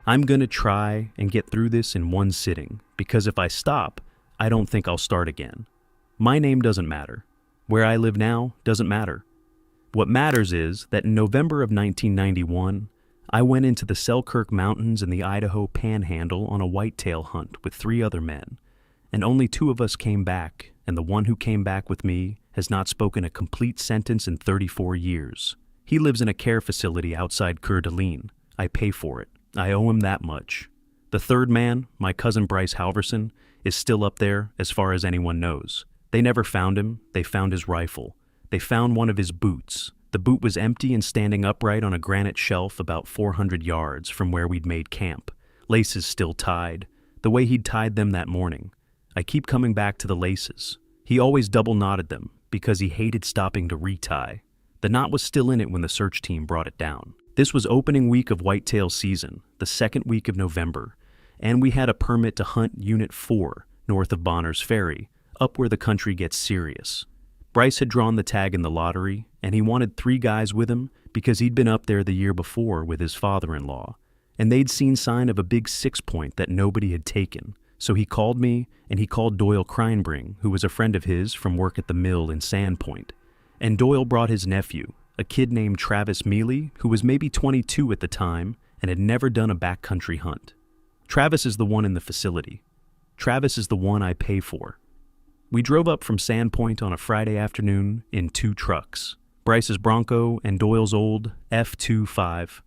I'm gonna try and get through this in one sitting, because if I stop, I don't think I'll start again. My name doesn't matter. Where I live now doesn't matter. What matters is that in November of 1991, I went into the Selkirk Mountains in the Idaho Panhandle on a whitetail hunt with 3 other men, and only 2 of us came back, and the one who came back with me has not spoken a complete sentence in 34 years. He lives in a care facility outside Coeur d'Alene. I pay for it. I owe him that much. The 3rd man, my cousin Bryce Halverson, is still up there as far as anyone knows. They never found him. They found his rifle. They found one of his boots. The boot was empty and standing upright on a granite shelf about 400 yards from where we'd made camp. Laces still tied, the way he'd tied them that morning. I keep coming back to the laces. He always double knotted them because he hated stopping to retie. The knot was still in it when the search team brought it down. This was opening week of whitetail season, the 2nd week of November, and we had a permit to hunt Unit 4 north of Bonner's Ferry, up where the country gets serious. Bryce had drawn the tag in the lottery, and he wanted 3 guys with him because he'd been up there the year before with his father-in-law, and they'd seen sign of a big 6-point that nobody had taken. So he called me, and he called Doyle Kreinbring, who was a friend of his from work at the mill in Sandpoint. And Doyle brought his nephew, a kid named Travis Mealy, who was maybe 22 at the time and had never done a backcountry hunt. Travis is the one in the facility. Travis is the one I pay for. We drove up from Sandpoint on a Friday afternoon in 2 trucks, Bryce's Bronco and Doyle's old F25,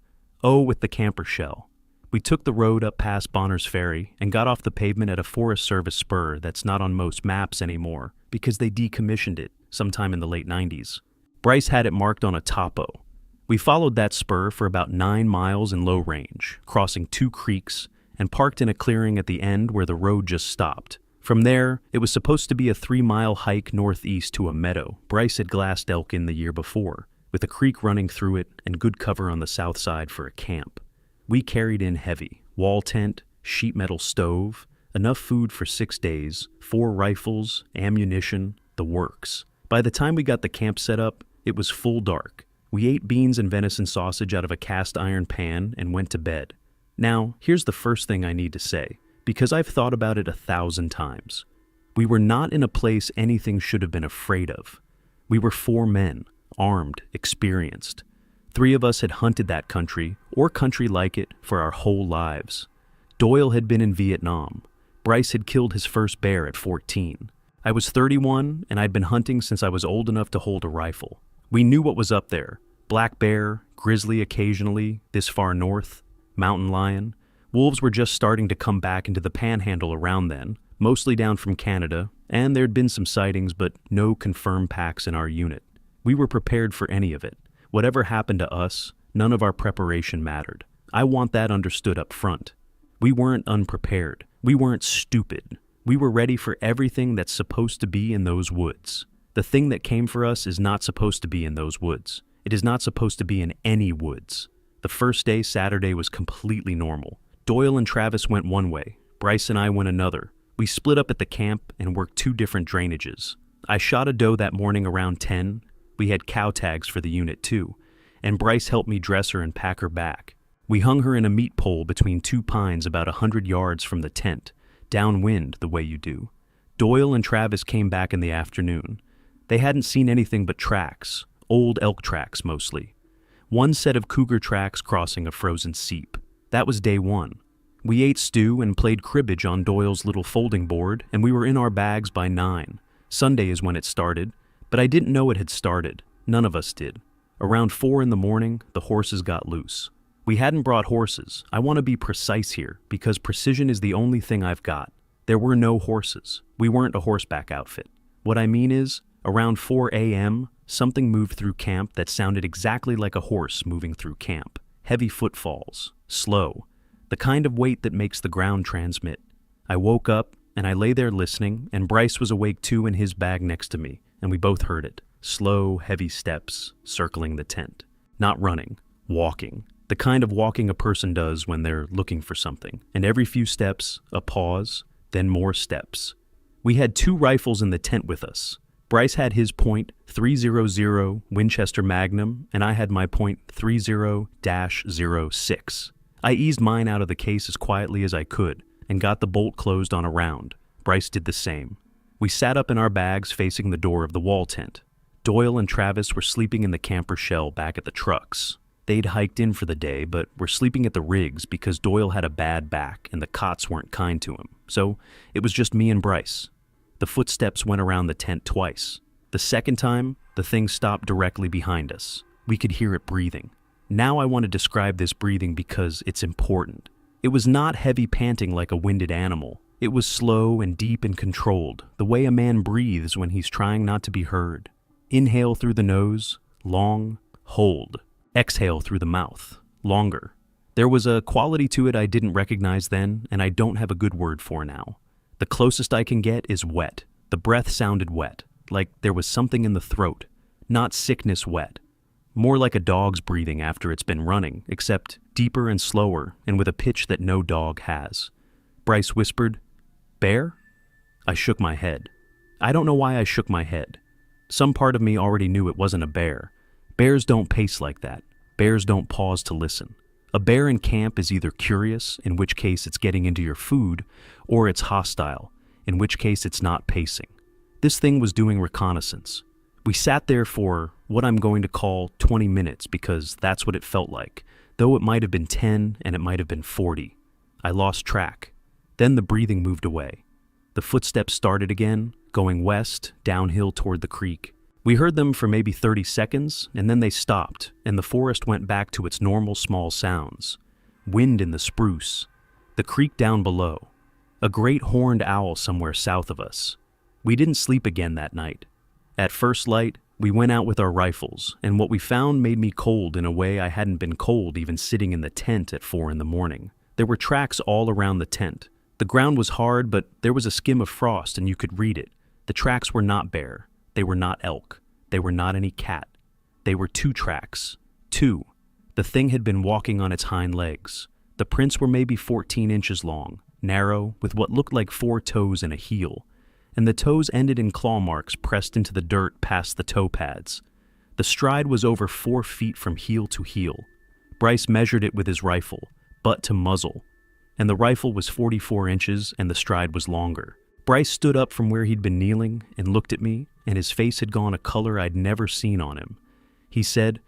with the camper shell. We took the road up past Bonner's Ferry and got off the pavement at a Forest Service spur that's not on most maps anymore because they decommissioned it sometime in the late 90s. Bryce had it marked on a topo. We followed that spur for about 9 miles in low range, crossing 2 creeks, and parked in a clearing at the end where the road just stopped. From there, it was supposed to be a 3-mile hike northeast to a meadow Bryce had glassed elk in the year before, with a creek running through it and good cover on the south side for a camp. We carried in heavy, wall tent, sheet metal stove, enough food for 6 days, 4 rifles, ammunition, the works. By the time we got the camp set up, it was full dark. We ate beans and venison sausage out of a cast iron pan and went to bed. Now, here's the first thing I need to say, because I've thought about it 1,000 times. We were not in a place anything should have been afraid of. We were 4 men, armed, experienced. 3 of us had hunted that country, or country like it, for our whole lives. Doyle had been in Vietnam. Bryce had killed his first bear at 14. I was 31, and I'd been hunting since I was old enough to hold a rifle. We knew what was up there. Black bear, grizzly occasionally, this far north, mountain lion. Wolves were just starting to come back into the panhandle around then, mostly down from Canada, and there'd been some sightings but no confirmed packs in our unit. We were prepared for any of it. Whatever happened to us, none of our preparation mattered. I want that understood up front. We weren't unprepared. We weren't stupid. We were ready for everything that's supposed to be in those woods. The thing that came for us is not supposed to be in those woods. It is not supposed to be in any woods. The first day, Saturday, was completely normal. Doyle and Travis went one way. Bryce and I went another. We split up at the camp and worked 2 different drainages. I shot a doe that morning around 10. We had cow tags for the unit too, and Bryce helped me dress her and pack her back. We hung her in a meat pole between 2 pines about 100 yards from the tent, downwind the way you do. Doyle and Travis came back in the afternoon. They hadn't seen anything but tracks, old elk tracks mostly. 1 set of cougar tracks crossing a frozen seep. That was day 1. We ate stew and played cribbage on Doyle's little folding board, and we were in our bags by 9. Sunday is when it started, but I didn't know it had started. None of us did. Around 4 in the morning, the horses got loose. We hadn't brought horses. I want to be precise here, because precision is the only thing I've got. There were no horses. We weren't a horseback outfit. What I mean is, around 4 a.m., something moved through camp that sounded exactly like a horse moving through camp. Heavy footfalls. Slow. The kind of weight that makes the ground transmit. I woke up, and I lay there listening, and Bryce was awake too in his bag next to me, and we both heard it. Slow, heavy steps, circling the tent. Not running. Walking. The kind of walking a person does when they're looking for something. And every few steps, a pause, then more steps. We had 2 rifles in the tent with us. Bryce had his .300 Winchester Magnum, and I had my .30-06. I eased mine out of the case as quietly as I could and got the bolt closed on a round. Bryce did the same. We sat up in our bags facing the door of the wall tent. Doyle and Travis were sleeping in the camper shell back at the trucks. They'd hiked in for the day, but were sleeping at the rigs because Doyle had a bad back and the cots weren't kind to him. So it was just me and Bryce. The footsteps went around the tent twice. The second time, the thing stopped directly behind us. We could hear it breathing. Now I want to describe this breathing because it's important. It was not heavy panting like a winded animal. It was slow and deep and controlled, the way a man breathes when he's trying not to be heard. Inhale through the nose, long, hold. Exhale through the mouth, longer. There was a quality to it I didn't recognize then, and I don't have a good word for now. The closest I can get is wet. The breath sounded wet, like there was something in the throat, not sickness wet. More like a dog's breathing after it's been running, except deeper and slower and with a pitch that no dog has. Bryce whispered, "Bear?" I shook my head. I don't know why I shook my head. Some part of me already knew it wasn't a bear. Bears don't pace like that. Bears don't pause to listen. A bear in camp is either curious, in which case it's getting into your food, or it's hostile, in which case it's not pacing. This thing was doing reconnaissance. We sat there for what I'm going to call 20 minutes because that's what it felt like, though it might have been 10 and it might have been 40. I lost track. Then the breathing moved away. The footsteps started again, going west, downhill toward the creek. We heard them for maybe 30 seconds, and then they stopped, and the forest went back to its normal small sounds. Wind in the spruce. The creek down below. A great horned owl somewhere south of us. We didn't sleep again that night. At first light, we went out with our rifles, and what we found made me cold in a way I hadn't been cold even sitting in the tent at 4 a.m. There were tracks all around the tent. The ground was hard, but there was a skim of frost and you could read it. The tracks were not bear. They were not elk. They were not any cat. They were 2 tracks. 2. The thing had been walking on its hind legs. The prints were maybe 14 inches long, narrow, with what looked like 4 toes and a heel, and the toes ended in claw marks pressed into the dirt past the toe pads. The stride was over 4 feet from heel to heel. Bryce measured it with his rifle, butt to muzzle, and the rifle was 44 inches and the stride was longer. Bryce stood up from where he'd been kneeling and looked at me, and his face had gone a color I'd never seen on him. He said,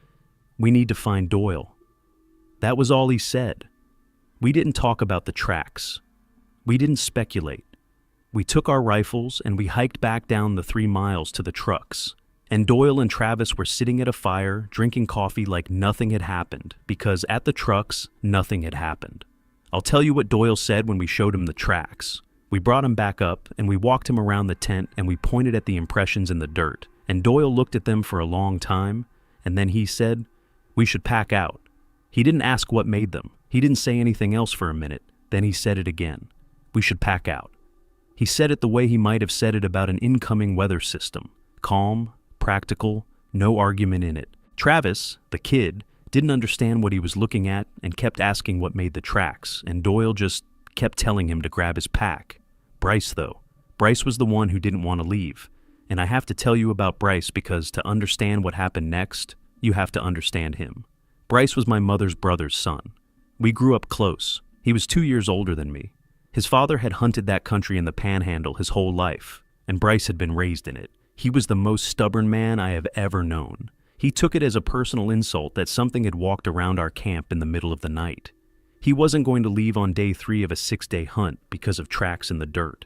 "We need to find Doyle." That was all he said. We didn't talk about the tracks. We didn't speculate. We took our rifles and we hiked back down the 3 miles to the trucks. And Doyle and Travis were sitting at a fire, drinking coffee like nothing had happened, because at the trucks, nothing had happened. I'll tell you what Doyle said when we showed him the tracks. We brought him back up, and we walked him around the tent, and we pointed at the impressions in the dirt. And Doyle looked at them for a long time, and then he said, "We should pack out." He didn't ask what made them. He didn't say anything else for a minute. Then he said it again. "We should pack out." He said it the way he might have said it about an incoming weather system. Calm, practical, no argument in it. Travis, the kid, didn't understand what he was looking at and kept asking what made the tracks, and Doyle just kept telling him to grab his pack. Bryce, though. Bryce was the one who didn't want to leave. And I have to tell you about Bryce because to understand what happened next, you have to understand him. Bryce was my mother's brother's son. We grew up close. He was 2 years older than me. His father had hunted that country in the Panhandle his whole life, and Bryce had been raised in it. He was the most stubborn man I have ever known. He took it as a personal insult that something had walked around our camp in the middle of the night. He wasn't going to leave on day 3 of a 6-day hunt because of tracks in the dirt.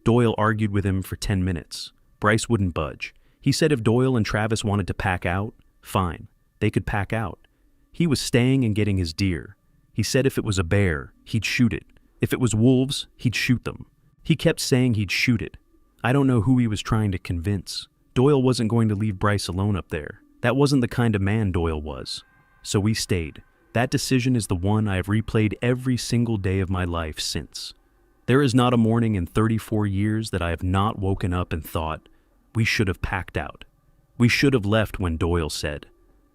Doyle argued with him for 10 minutes. Bryce wouldn't budge. He said if Doyle and Travis wanted to pack out, fine, they could pack out. He was staying and getting his deer. He said if it was a bear, he'd shoot it. If it was wolves, he'd shoot them. He kept saying he'd shoot it. I don't know who he was trying to convince. Doyle wasn't going to leave Bryce alone up there. That wasn't the kind of man Doyle was. So we stayed. That decision is the one I have replayed every single day of my life since. There is not a morning in 34 years that I have not woken up and thought, we should have packed out. We should have left when Doyle said.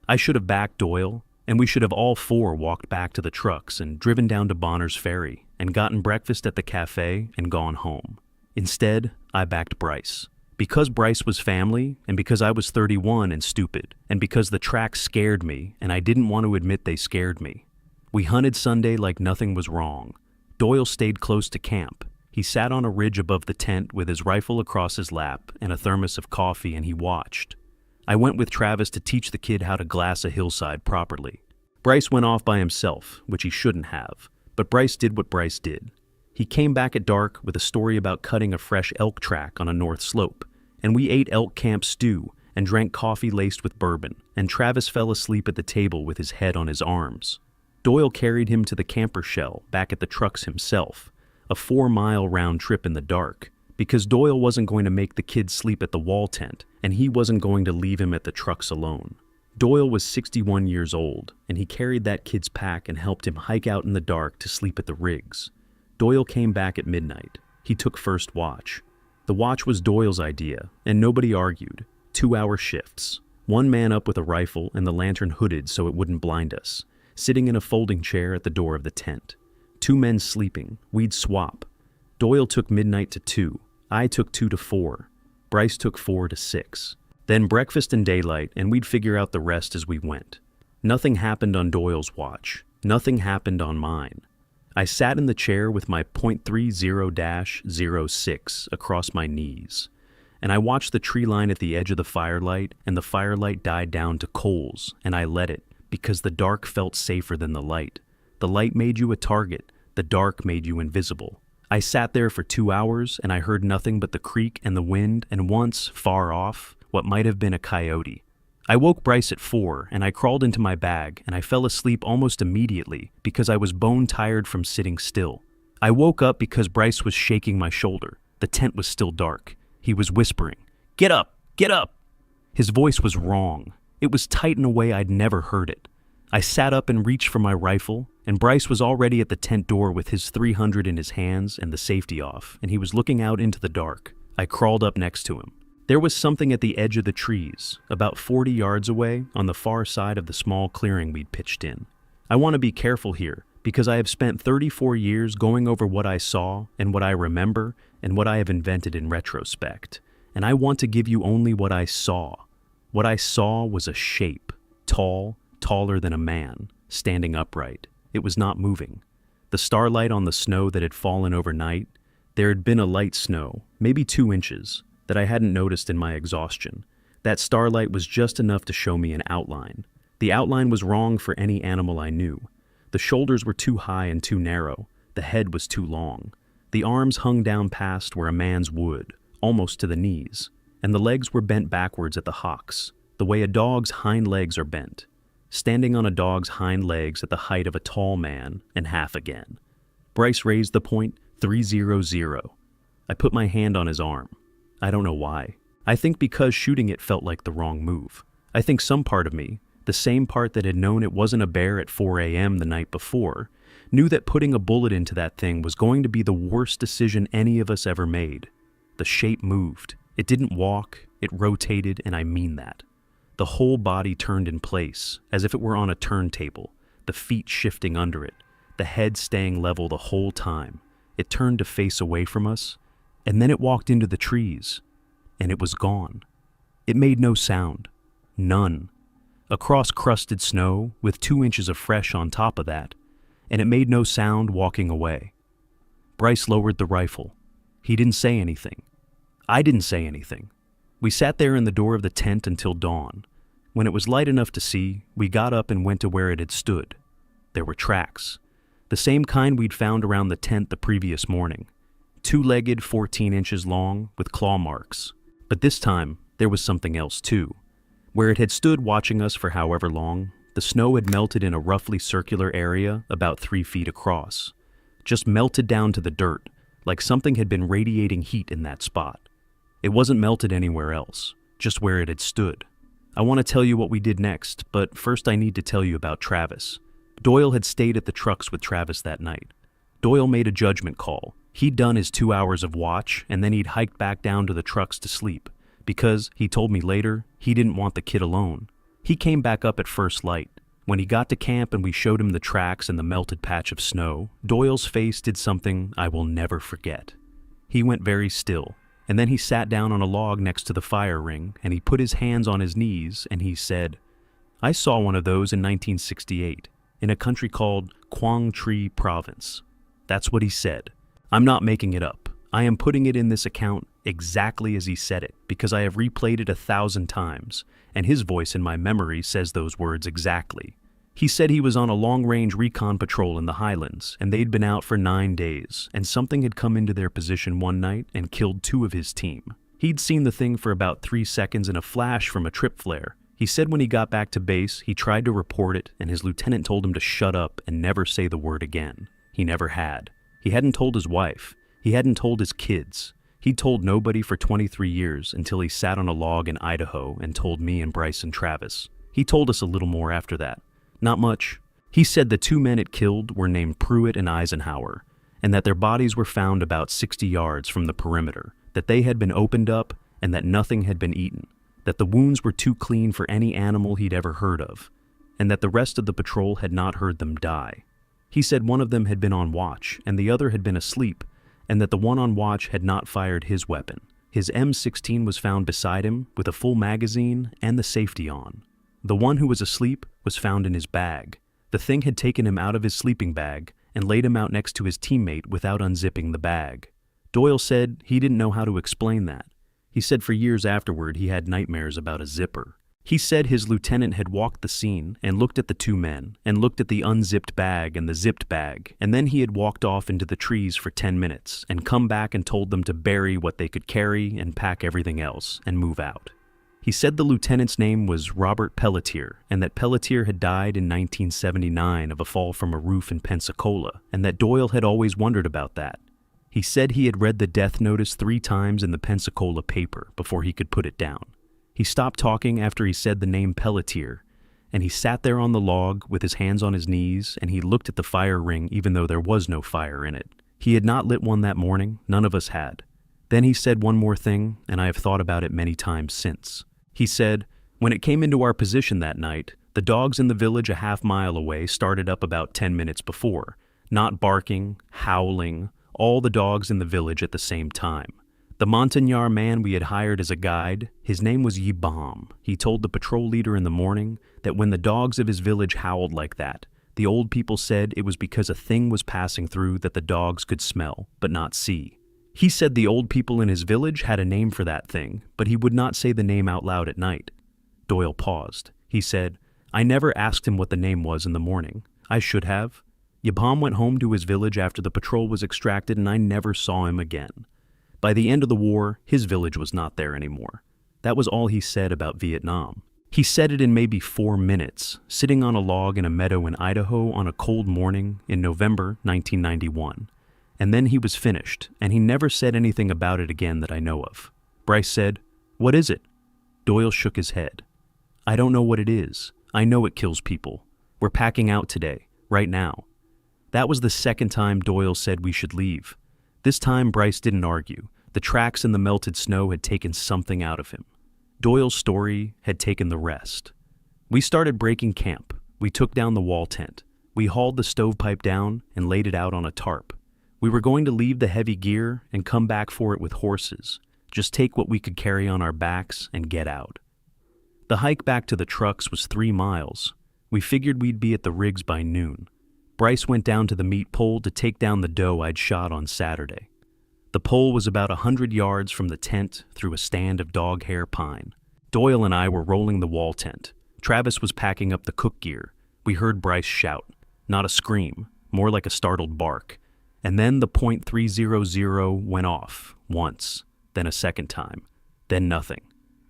I should have backed Doyle, and we should have all 4 walked back to the trucks and driven down to Bonner's Ferry and gotten breakfast at the cafe and gone home. Instead, I backed Bryce. Because Bryce was family, and because I was 31 and stupid, and because the tracks scared me and I didn't want to admit they scared me. We hunted Sunday like nothing was wrong. Doyle stayed close to camp. He sat on a ridge above the tent with his rifle across his lap and a thermos of coffee, and he watched. I went with Travis to teach the kid how to glass a hillside properly. Bryce went off by himself, which he shouldn't have, but Bryce did what Bryce did. He came back at dark with a story about cutting a fresh elk track on a north slope, and we ate elk camp stew and drank coffee laced with bourbon, and Travis fell asleep at the table with his head on his arms. Doyle carried him to the camper shell back at the trucks himself, a 4-mile round trip in the dark, because Doyle wasn't going to make the kid sleep at the wall tent, and he wasn't going to leave him at the trucks alone. Doyle was 61 years old, and he carried that kid's pack and helped him hike out in the dark to sleep at the rigs. Doyle came back at midnight. He took first watch. The watch was Doyle's idea, and nobody argued. 2-hour shifts. One man up with a rifle and the lantern hooded so it wouldn't blind us, sitting in a folding chair at the door of the tent. 2 men sleeping. We'd swap. Doyle took midnight to 2. I took 2 to 4. Bryce took 4 to 6. Then breakfast and daylight, and we'd figure out the rest as we went. Nothing happened on Doyle's watch. Nothing happened on mine. I sat in the chair with my .30-06 across my knees, and I watched the tree line at the edge of the firelight, and the firelight died down to coals, and I let it, because the dark felt safer than the light. The light made you a target. The dark made you invisible. I sat there for 2 hours, and I heard nothing but the creek and the wind, and once, far off, what might have been a coyote. I woke Bryce at 4, and I crawled into my bag, and I fell asleep almost immediately because I was bone tired from sitting still. I woke up because Bryce was shaking my shoulder. The tent was still dark. He was whispering, "Get up! Get up!" His voice was wrong. It was tight in a way I'd never heard it. I sat up and reached for my rifle, and Bryce was already at the tent door with his .300 in his hands and the safety off, and he was looking out into the dark. I crawled up next to him. There was something at the edge of the trees, about 40 yards away, on the far side of the small clearing we'd pitched in. I want to be careful here, because I have spent 34 years going over what I saw, and what I remember, and what I have invented in retrospect. And I want to give you only what I saw. What I saw was a shape, tall, taller than a man, standing upright. It was not moving. The starlight on the snow that had fallen overnight, there had been a light snow, maybe 2 inches, that I hadn't noticed in my exhaustion. That starlight was just enough to show me an outline. The outline was wrong for any animal I knew. The shoulders were too high and too narrow. The head was too long. The arms hung down past where a man's would, almost to the knees, and the legs were bent backwards at the hocks, the way a dog's hind legs are bent, standing on a dog's hind legs at the height of a tall man, and half again. Bryce raised the .300. I put my hand on his arm. I don't know why. I think because shooting it felt like the wrong move. I think some part of me, the same part that had known it wasn't a bear at 4 a.m. the night before, knew that putting a bullet into that thing was going to be the worst decision any of us ever made. The shape moved. It didn't walk, it rotated, and I mean that. The whole body turned in place, as if it were on a turntable, the feet shifting under it, the head staying level the whole time. It turned to face away from us, and then it walked into the trees, and it was gone. It made no sound. None. Across crusted snow, with 2 inches of fresh on top of that, and it made no sound walking away. Bryce lowered the rifle. He didn't say anything. I didn't say anything. We sat there in the door of the tent until dawn. When it was light enough to see, we got up and went to where it had stood. There were tracks. The same kind we'd found around the tent the previous morning. 2-legged, 14 inches long, with claw marks. But this time, there was something else too. Where it had stood watching us for however long, the snow had melted in a roughly circular area about 3 feet across. Just melted down to the dirt, like something had been radiating heat in that spot. It wasn't melted anywhere else, just where it had stood. I want to tell you what we did next, but first I need to tell you about Travis. Doyle had stayed at the trucks with Travis that night. Doyle made a judgment call. He'd done his 2 hours of watch, and then he'd hiked back down to the trucks to sleep, because, he told me later, he didn't want the kid alone. He came back up at first light. When he got to camp and we showed him the tracks and the melted patch of snow, Doyle's face did something I will never forget. He went very still, and then he sat down on a log next to the fire ring, and he put his hands on his knees, and he said, "I saw one of those in 1968, in a country called Quang Tri province. That's what he said. I'm not making it up. I am putting it in this account exactly as he said it, because I have replayed it 1,000 times, and his voice in my memory says those words exactly. He said he was on a long-range recon patrol in the Highlands, and they'd been out for 9 days, and something had come into their position one night and killed 2 of his team. He'd seen the thing for about 3 seconds in a flash from a trip flare. He said when he got back to base, he tried to report it, and his lieutenant told him to shut up and never say the word again. He never had. He hadn't told his wife. He hadn't told his kids. He'd told nobody for 23 years until he sat on a log in Idaho and told me and Bryce and Travis. He told us a little more after that. Not much. He said the 2 men it killed were named Pruitt and Eisenhower, and that their bodies were found about 60 yards from the perimeter, that they had been opened up and that nothing had been eaten, that the wounds were too clean for any animal he'd ever heard of, and that the rest of the patrol had not heard them die. He said one of them had been on watch and the other had been asleep, and that the one on watch had not fired his weapon. His M16 was found beside him with a full magazine and the safety on. The one who was asleep was found in his bag. The thing had taken him out of his sleeping bag and laid him out next to his teammate without unzipping the bag. Doyle said he didn't know how to explain that. He said for years afterward he had nightmares about a zipper. He said his lieutenant had walked the scene and looked at the 2 men and looked at the unzipped bag and the zipped bag, and then he had walked off into the trees for 10 minutes and come back and told them to bury what they could carry and pack everything else and move out. He said the lieutenant's name was Robert Pelletier, and that Pelletier had died in 1979 of a fall from a roof in Pensacola, and that Doyle had always wondered about that. He said he had read the death notice 3 times in the Pensacola paper before he could put it down. He stopped talking after he said the name Pelletier, and he sat there on the log with his hands on his knees, and he looked at the fire ring even though there was no fire in it. He had not lit one that morning, none of us had. Then he said one more thing, and I have thought about it many times since. He said, when it came into our position that night, the dogs in the village a half-mile away started up about 10 minutes before, not barking, howling, all the dogs in the village at the same time. The Montagnard man we had hired as a guide, his name was Yibam. He told the patrol leader in the morning that when the dogs of his village howled like that, the old people said it was because a thing was passing through that the dogs could smell, but not see. He said the old people in his village had a name for that thing, but he would not say the name out loud at night. Doyle paused. He said, I never asked him what the name was in the morning. I should have. Yibam went home to his village after the patrol was extracted, and I never saw him again. By the end of the war, his village was not there anymore. That was all he said about Vietnam. He said it in maybe 4 minutes, sitting on a log in a meadow in Idaho on a cold morning in November 1991. And then he was finished, and he never said anything about it again that I know of. Bryce said, What is it? Doyle shook his head. I don't know what it is. I know it kills people. We're packing out today, right now. That was the second time Doyle said we should leave. This time Bryce didn't argue. The tracks in the melted snow had taken something out of him. Doyle's story had taken the rest. We started breaking camp. We took down the wall tent. We hauled the stovepipe down and laid it out on a tarp. We were going to leave the heavy gear and come back for it with horses. Just take what we could carry on our backs and get out. The hike back to the trucks was 3 miles. We figured we'd be at the rigs by noon. Bryce went down to the meat pole to take down the doe I'd shot on Saturday. The pole was about 100 yards from the tent through a stand of dog hair pine. Doyle and I were rolling the wall tent. Travis was packing up the cook gear. We heard Bryce shout. Not a scream, more like a startled bark. And then the .300 went off, once, then a second time, then nothing.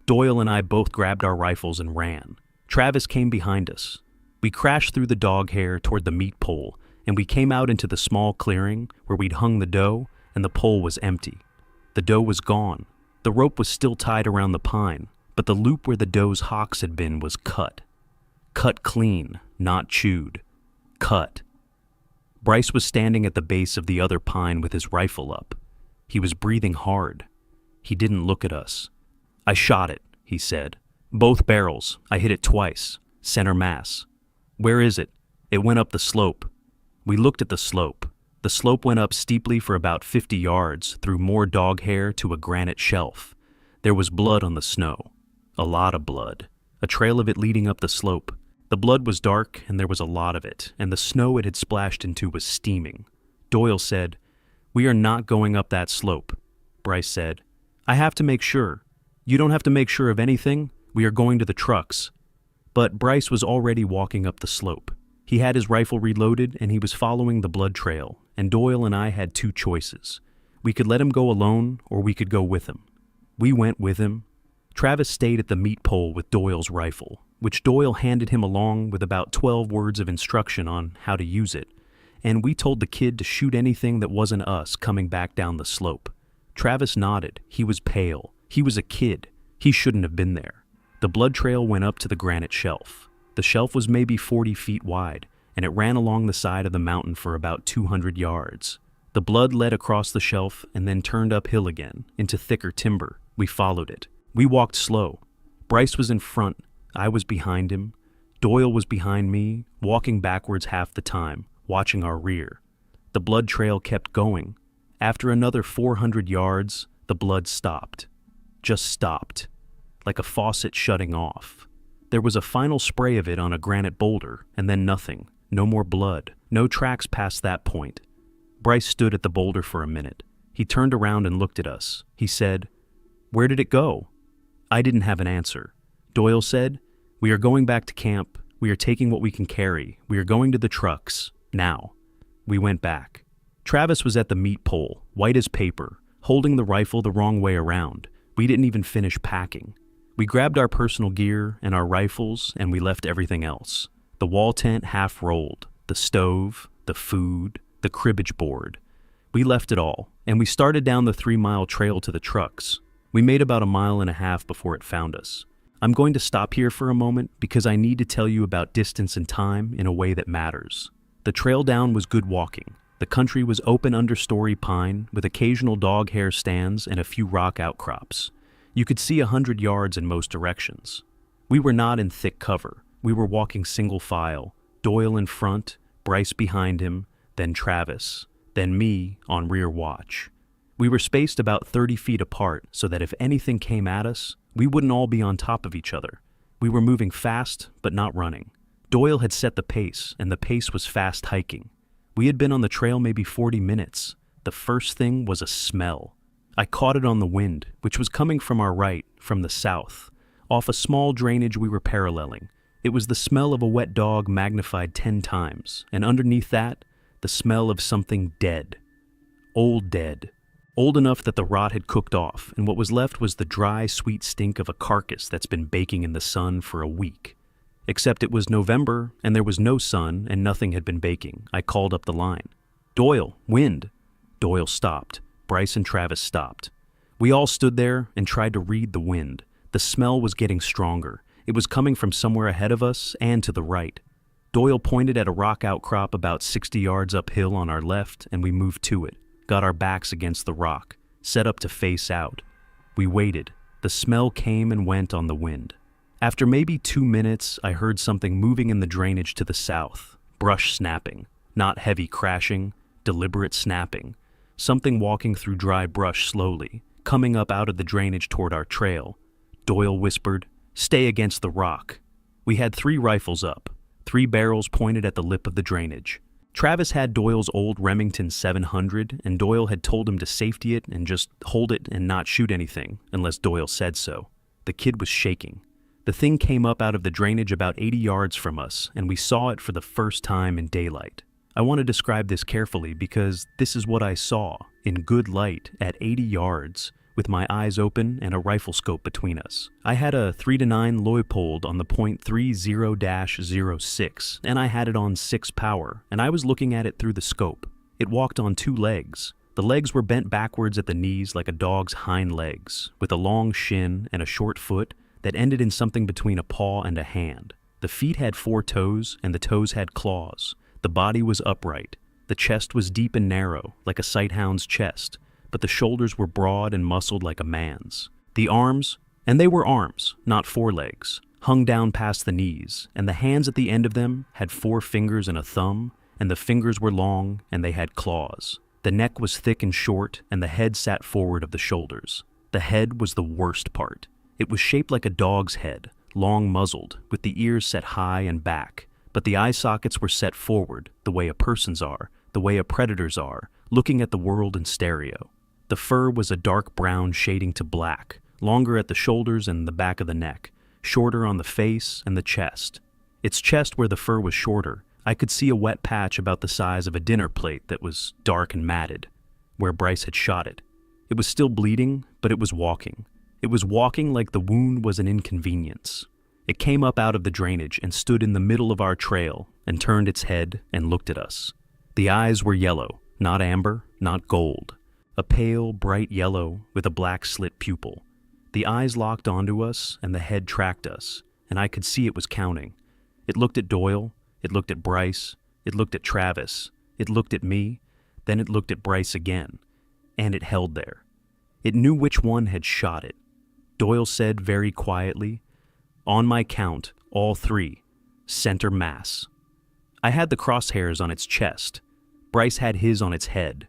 Doyle and I both grabbed our rifles and ran. Travis came behind us. We crashed through the dog hair toward the meat pole, and we came out into the small clearing where we'd hung the doe, and the pole was empty. The doe was gone. The rope was still tied around the pine, but the loop where the doe's hocks had been was cut. Cut clean, not chewed. Cut. Bryce was standing at the base of the other pine with his rifle up. He was breathing hard. He didn't look at us. I shot it, he said. Both barrels. I hit it twice. Center mass. Where is it? It went up the slope. We looked at the slope. The slope went up steeply for about 50 yards through more dog hair to a granite shelf. There was blood on the snow. A lot of blood. A trail of it leading up the slope. The blood was dark, and there was a lot of it, and the snow it had splashed into was steaming. Doyle said, "We are not going up that slope." Bryce said, "I have to make sure." "You don't have to make sure of anything. We are going to the trucks." But Bryce was already walking up the slope. He had his rifle reloaded, and he was following the blood trail, and Doyle and I had two choices. We could let him go alone, or we could go with him. We went with him. Travis stayed at the meat pole with Doyle's rifle, which Doyle handed him along with about 12 words of instruction on how to use it, and we told the kid to shoot anything that wasn't us coming back down the slope. Travis nodded. He was pale. He was a kid. He shouldn't have been there. The blood trail went up to the granite shelf. The shelf was maybe 40 feet wide, and it ran along the side of the mountain for about 200 yards. The blood led across the shelf and then turned uphill again, into thicker timber. We followed it. We walked slow. Bryce was in front. I was behind him. Doyle was behind me, walking backwards half the time, watching our rear. The blood trail kept going. After another 400 yards, the blood stopped. Just stopped. Like a faucet shutting off. There was a final spray of it on a granite boulder, and then nothing. No more blood. No tracks past that point. Bryce stood at the boulder for a minute. He turned around and looked at us. He said, "Where did it go?" I didn't have an answer. Doyle said, "We are going back to camp. We are taking what we can carry. We are going to the trucks. Now." We went back. Travis was at the meat pole, white as paper, holding the rifle the wrong way around. We didn't even finish packing. We grabbed our personal gear and our rifles, and we left everything else. The wall tent half rolled, the stove, the food, the cribbage board. We left it all, and we started down the 3-mile trail to the trucks. We made about a mile and a half before it found us. I'm going to stop here for a moment because I need to tell you about distance and time in a way that matters. The trail down was good walking. The country was open understory pine with occasional dog hair stands and a few rock outcrops. You could see 100 yards in most directions. We were not in thick cover. We were walking single file, Doyle in front, Bryce behind him, then Travis, then me on rear watch. We were spaced about 30 feet apart so that if anything came at us, we wouldn't all be on top of each other. We were moving fast, but not running. Doyle had set the pace, and the pace was fast hiking. We had been on the trail maybe 40 minutes. The first thing was a smell. I caught it on the wind, which was coming from our right, from the south, off a small drainage we were paralleling. It was the smell of a wet dog magnified 10 times, and underneath that, the smell of something dead. Old dead. Old enough that the rot had cooked off, and what was left was the dry, sweet stink of a carcass that's been baking in the sun for a week. Except it was November, and there was no sun, and nothing had been baking. I called up the line. "Doyle, wind." Doyle stopped. Bryce and Travis stopped. We all stood there and tried to read the wind. The smell was getting stronger. It was coming from somewhere ahead of us and to the right. Doyle pointed at a rock outcrop about 60 yards uphill on our left, and we moved to it, got our backs against the rock, set up to face out. We waited. The smell came and went on the wind. After maybe 2 minutes, I heard something moving in the drainage to the south, brush snapping, not heavy crashing, deliberate snapping. Something walking through dry brush slowly, coming up out of the drainage toward our trail. Doyle whispered, "Stay against the rock." We had 3 rifles up, 3 barrels pointed at the lip of the drainage. Travis had Doyle's old Remington 700, and Doyle had told him to safety it and just hold it and not shoot anything, unless Doyle said so. The kid was shaking. The thing came up out of the drainage about 80 yards from us, and we saw it for the first time in daylight. I want to describe this carefully because this is what I saw, in good light, at 80 yards, with my eyes open and a rifle scope between us. I had a 3-9 Leupold on the .30-06, and I had it on 6 power, and I was looking at it through the scope. It walked on 2 legs. The legs were bent backwards at the knees like a dog's hind legs, with a long shin and a short foot that ended in something between a paw and a hand. The feet had 4 toes, and the toes had claws. The body was upright. The chest was deep and narrow, like a sighthound's chest, but the shoulders were broad and muscled like a man's. The arms, and they were arms, not forelegs, hung down past the knees, and the hands at the end of them had 4 fingers and a thumb, and the fingers were long, and they had claws. The neck was thick and short, and the head sat forward of the shoulders. The head was the worst part. It was shaped like a dog's head, long muzzled, with the ears set high and back, but the eye sockets were set forward, the way a person's are, the way a predator's are, looking at the world in stereo. The fur was a dark brown shading to black, longer at the shoulders and the back of the neck, shorter on the face and the chest. Its chest, where the fur was shorter, I could see a wet patch about the size of a dinner plate that was dark and matted, where Bryce had shot it. It was still bleeding, but it was walking. It was walking like the wound was an inconvenience. It came up out of the drainage and stood in the middle of our trail and turned its head and looked at us. The eyes were yellow, not amber, not gold. A pale, bright yellow with a black slit pupil. The eyes locked onto us and the head tracked us, and I could see it was counting. It looked at Doyle, it looked at Bryce, it looked at Travis, it looked at me, then it looked at Bryce again, and it held there. It knew which one had shot it. Doyle said very quietly, "On my count, all three, center mass." I had the crosshairs on its chest. Bryce had his on its head.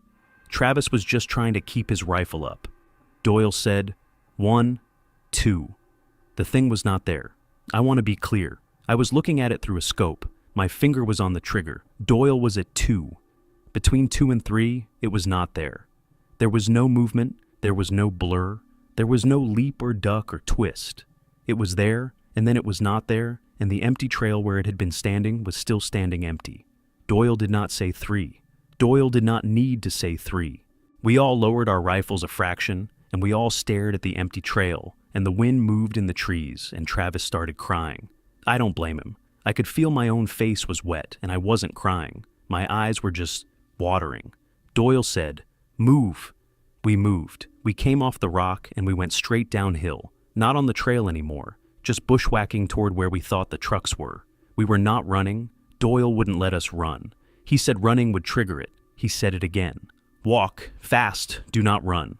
Travis was just trying to keep his rifle up. Doyle said, 1, 2. The thing was not there. I want to be clear. I was looking at it through a scope. My finger was on the trigger. Doyle was at 2. Between 2 and 3, it was not there. There was no movement. There was no blur. There was no leap or duck or twist. It was there, and then it was not there, and the empty trail where it had been standing was still standing empty. Doyle did not say 3. Doyle did not need to say 3. We all lowered our rifles a fraction, and we all stared at the empty trail, and the wind moved in the trees, and Travis started crying. I don't blame him. I could feel my own face was wet, and I wasn't crying. My eyes were just watering. Doyle said, "Move." We moved. We came off the rock, and we went straight downhill. Not on the trail anymore, just bushwhacking toward where we thought the trucks were. We were not running. Doyle wouldn't let us run. He said running would trigger it. He said it again. Walk, fast, do not run.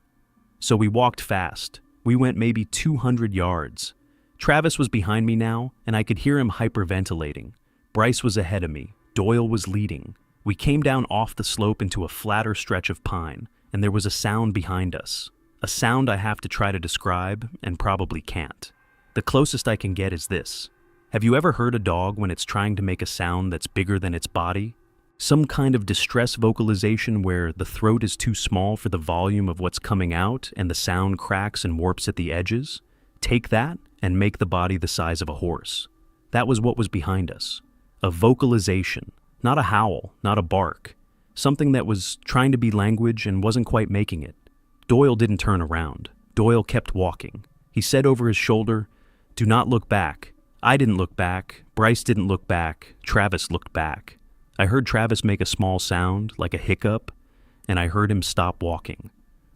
So we walked fast. We went maybe 200 yards. Travis was behind me now, and I could hear him hyperventilating. Bryce was ahead of me. Doyle was leading. We came down off the slope into a flatter stretch of pine, and there was a sound behind us. A sound I have to try to describe, and probably can't. The closest I can get is this. Have you ever heard a dog when it's trying to make a sound that's bigger than its body? Some kind of distress vocalization where the throat is too small for the volume of what's coming out and the sound cracks and warps at the edges? Take that and make the body the size of a horse. That was what was behind us. A vocalization, not a howl, not a bark. Something that was trying to be language and wasn't quite making it. Doyle didn't turn around. Doyle kept walking. He said over his shoulder, "Do not look back." I didn't look back. Bryce didn't look back. Travis looked back. I heard Travis make a small sound, like a hiccup, and I heard him stop walking.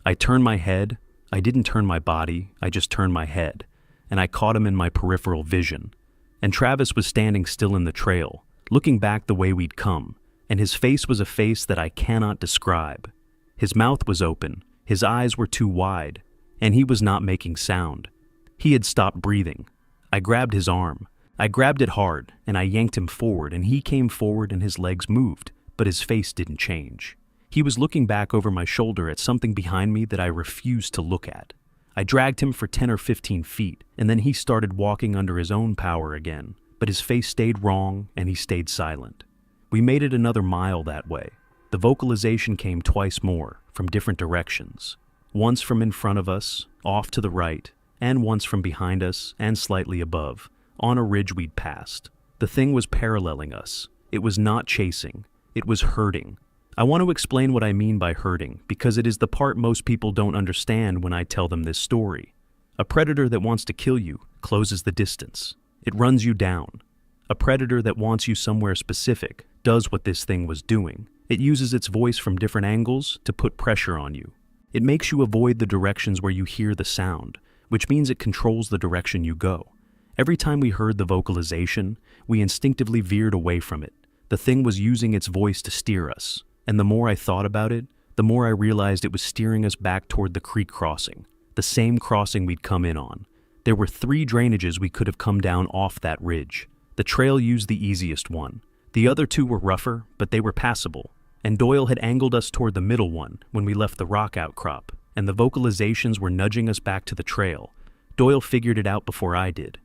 I turned my head. I didn't turn my body. I just turned my head, and I caught him in my peripheral vision. And Travis was standing still in the trail, looking back the way we'd come, and his face was a face that I cannot describe. His mouth was open. His eyes were too wide, and he was not making sound. He had stopped breathing. I grabbed his arm. I grabbed it hard, and I yanked him forward, and he came forward and his legs moved, but his face didn't change. He was looking back over my shoulder at something behind me that I refused to look at. I dragged him for 10 or 15 feet, and then he started walking under his own power again, but his face stayed wrong, and he stayed silent. We made it another mile that way. The vocalization came twice more, from different directions. Once from in front of us, off to the right, and once from behind us and slightly above, on a ridge we'd passed. The thing was paralleling us. It was not chasing. It was herding. I want to explain what I mean by herding, because it is the part most people don't understand when I tell them this story. A predator that wants to kill you closes the distance. It runs you down. A predator that wants you somewhere specific does what this thing was doing. It uses its voice from different angles to put pressure on you. It makes you avoid the directions where you hear the sound, which means it controls the direction you go. Every time we heard the vocalization, we instinctively veered away from it. The thing was using its voice to steer us, and the more I thought about it, the more I realized it was steering us back toward the creek crossing, the same crossing we'd come in on. There were 3 drainages we could have come down off that ridge. The trail used the easiest one. The other 2 were rougher, but they were passable, and Doyle had angled us toward the middle one when we left the rock outcrop, and the vocalizations were nudging us back to the trail. Doyle figured it out before I did.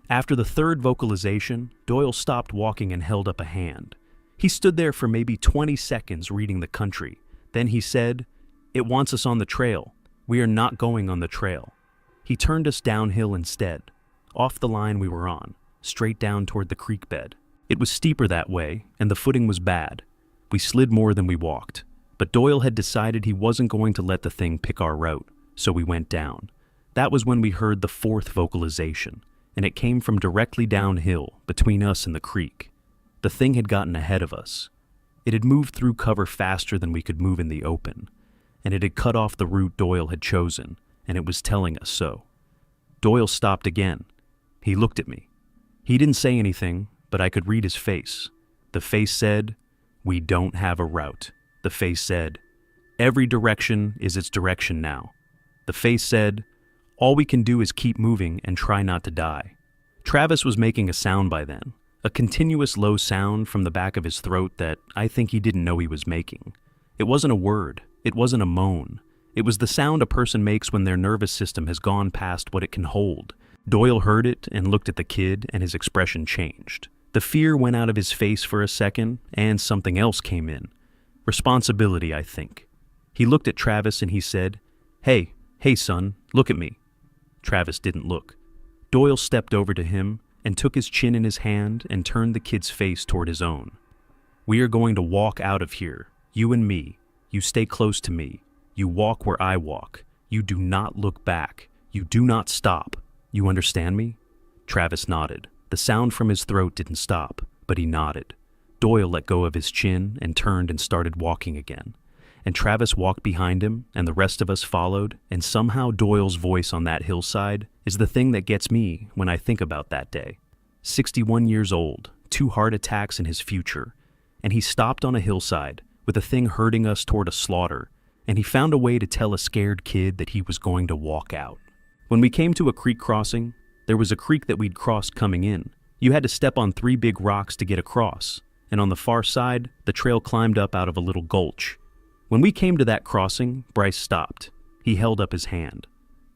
After the third vocalization, Doyle stopped walking and held up a hand. He stood there for maybe 20 seconds reading the country. Then he said, "It wants us on the trail. We are not going on the trail." He turned us downhill instead, off the line we were on, straight down toward the creek bed. It was steeper that way, and the footing was bad. We slid more than we walked. But Doyle had decided he wasn't going to let the thing pick our route, so we went down. That was when we heard the fourth vocalization, and it came from directly downhill, between us and the creek. The thing had gotten ahead of us. It had moved through cover faster than we could move in the open, and it had cut off the route Doyle had chosen, and it was telling us so. Doyle stopped again. He looked at me. He didn't say anything, but I could read his face. The face said, "We don't have a route." The face said, "Every direction is its direction now." The face said, "All we can do is keep moving and try not to die." Travis was making a sound by then, a continuous low sound from the back of his throat that I think he didn't know he was making. It wasn't a word. It wasn't a moan. It was the sound a person makes when their nervous system has gone past what it can hold. Doyle heard it and looked at the kid, and his expression changed. The fear went out of his face for a second, and something else came in. Responsibility, I think. He looked at Travis and he said, Hey, son, look at me." Travis didn't look. Doyle stepped over to him and took his chin in his hand and turned the kid's face toward his own. "We are going to walk out of here, you and me. You stay close to me. You walk where I walk. You do not look back. You do not stop. You understand me?" Travis nodded. The sound from his throat didn't stop, but he nodded. Doyle let go of his chin and turned and started walking again. And Travis walked behind him, and the rest of us followed, and somehow Doyle's voice on that hillside is the thing that gets me when I think about that day. 61 years old, 2 heart attacks in his future, and he stopped on a hillside with a thing herding us toward a slaughter, and he found a way to tell a scared kid that he was going to walk out. When we came to a creek crossing, there was a creek that we'd crossed coming in. You had to step on 3 big rocks to get across, and on the far side, the trail climbed up out of a little gulch. When we came to that crossing, Bryce stopped. He held up his hand.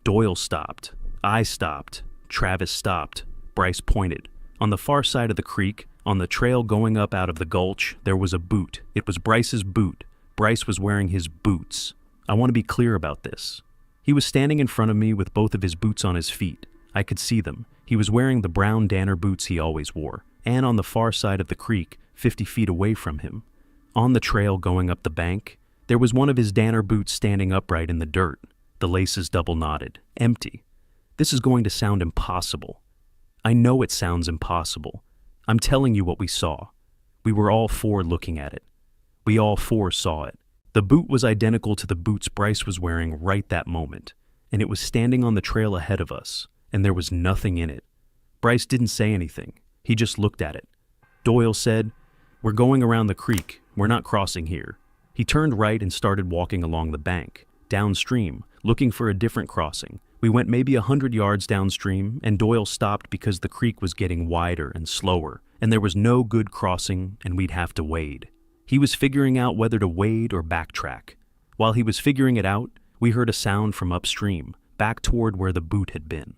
Doyle stopped. I stopped. Travis stopped. Bryce pointed. On the far side of the creek, on the trail going up out of the gulch, there was a boot. It was Bryce's boot. Bryce was wearing his boots. I want to be clear about this. He was standing in front of me with both of his boots on his feet. I could see them. He was wearing the brown Danner boots he always wore. And on the far side of the creek, 50 feet away from him, on the trail going up the bank, there was one of his Danner boots standing upright in the dirt, the laces double knotted, empty. This is going to sound impossible. I know it sounds impossible. I'm telling you what we saw. We were all 4 looking at it. We all 4 saw it. The boot was identical to the boots Bryce was wearing right that moment, and it was standing on the trail ahead of us, and there was nothing in it. Bryce didn't say anything. He just looked at it. Doyle said, "We're going around the creek. We're not crossing here." He turned right and started walking along the bank, downstream, looking for a different crossing. We went maybe 100 yards downstream, and Doyle stopped because the creek was getting wider and slower, and there was no good crossing, and we'd have to wade. He was figuring out whether to wade or backtrack. While he was figuring it out, we heard a sound from upstream, back toward where the boot had been.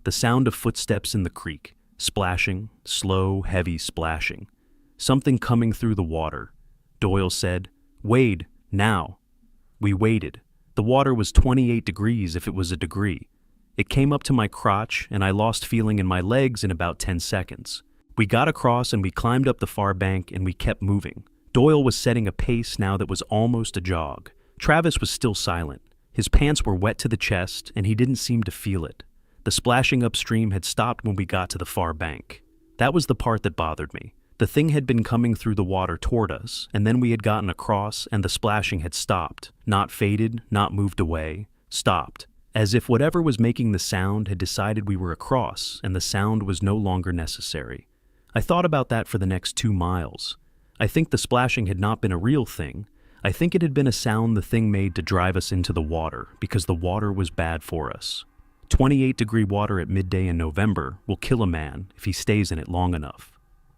The sound of footsteps in the creek, splashing, slow, heavy splashing. Something coming through the water. Doyle said, "Wade, now." We waded. The water was 28 degrees if it was a degree. It came up to my crotch, and I lost feeling in my legs in about 10 seconds. We got across and we climbed up the far bank, and we kept moving. Doyle was setting a pace now that was almost a jog. Travis was still silent. His pants were wet to the chest, and he didn't seem to feel it. The splashing upstream had stopped when we got to the far bank. That was the part that bothered me. The thing had been coming through the water toward us, and then we had gotten across, and the splashing had stopped. Not faded, not moved away. Stopped. As if whatever was making the sound had decided we were across, and the sound was no longer necessary. I thought about that for the next 2 miles. I think the splashing had not been a real thing. I think it had been a sound the thing made to drive us into the water, because the water was bad for us. 28-degree water at midday in November will kill a man if he stays in it long enough.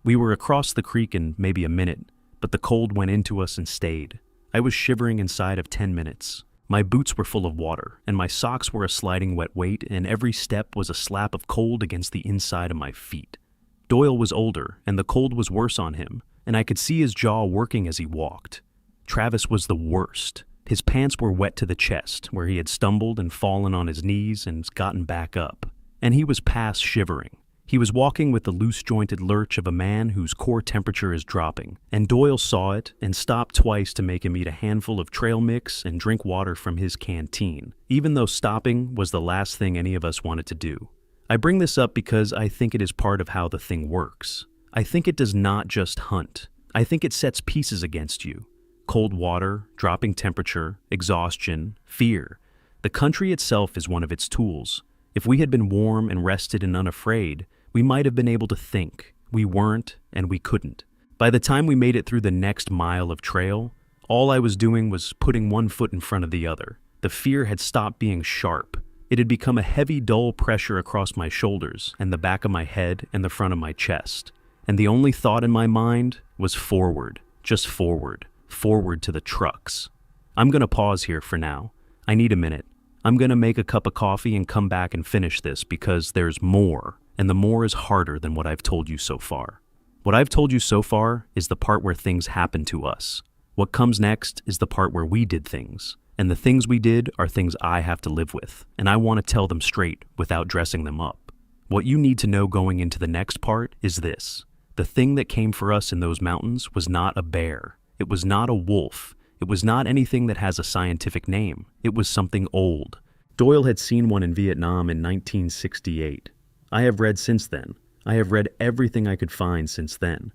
We were across the creek in maybe a minute, but the cold went into us and stayed. I was shivering inside of 10 minutes. My boots were full of water, and my socks were a sliding wet weight, and every step was a slap of cold against the inside of my feet. Doyle was older, and the cold was worse on him, and I could see his jaw working as he walked. Travis was the worst. His pants were wet to the chest, where he had stumbled and fallen on his knees and gotten back up. And he was past shivering. He was walking with the loose-jointed lurch of a man whose core temperature is dropping, and Doyle saw it and stopped twice to make him eat a handful of trail mix and drink water from his canteen, even though stopping was the last thing any of us wanted to do. I bring this up because I think it is part of how the thing works. I think it does not just hunt. I think it sets pieces against you. Cold water, dropping temperature, exhaustion, fear. The country itself is one of its tools. If we had been warm and rested and unafraid, we might have been able to think. We weren't, and we couldn't. By the time we made it through the next mile of trail, all I was doing was putting one foot in front of the other. The fear had stopped being sharp. It had become a heavy, dull pressure across my shoulders and the back of my head and the front of my chest. And the only thought in my mind was forward, just forward, forward to the trucks. I'm gonna pause here for now. I need a minute. I'm gonna make a cup of coffee and come back and finish this because there's more. And the more is harder than what I've told you so far. What I've told you so far is the part where things happen to us. What comes next is the part where we did things. And the things we did are things I have to live with, and I want to tell them straight without dressing them up. What you need to know going into the next part is this. The thing that came for us in those mountains was not a bear. It was not a wolf. It was not anything that has a scientific name. It was something old. Doyle had seen one in Vietnam in 1968. I have read since then. I have read everything I could find since then.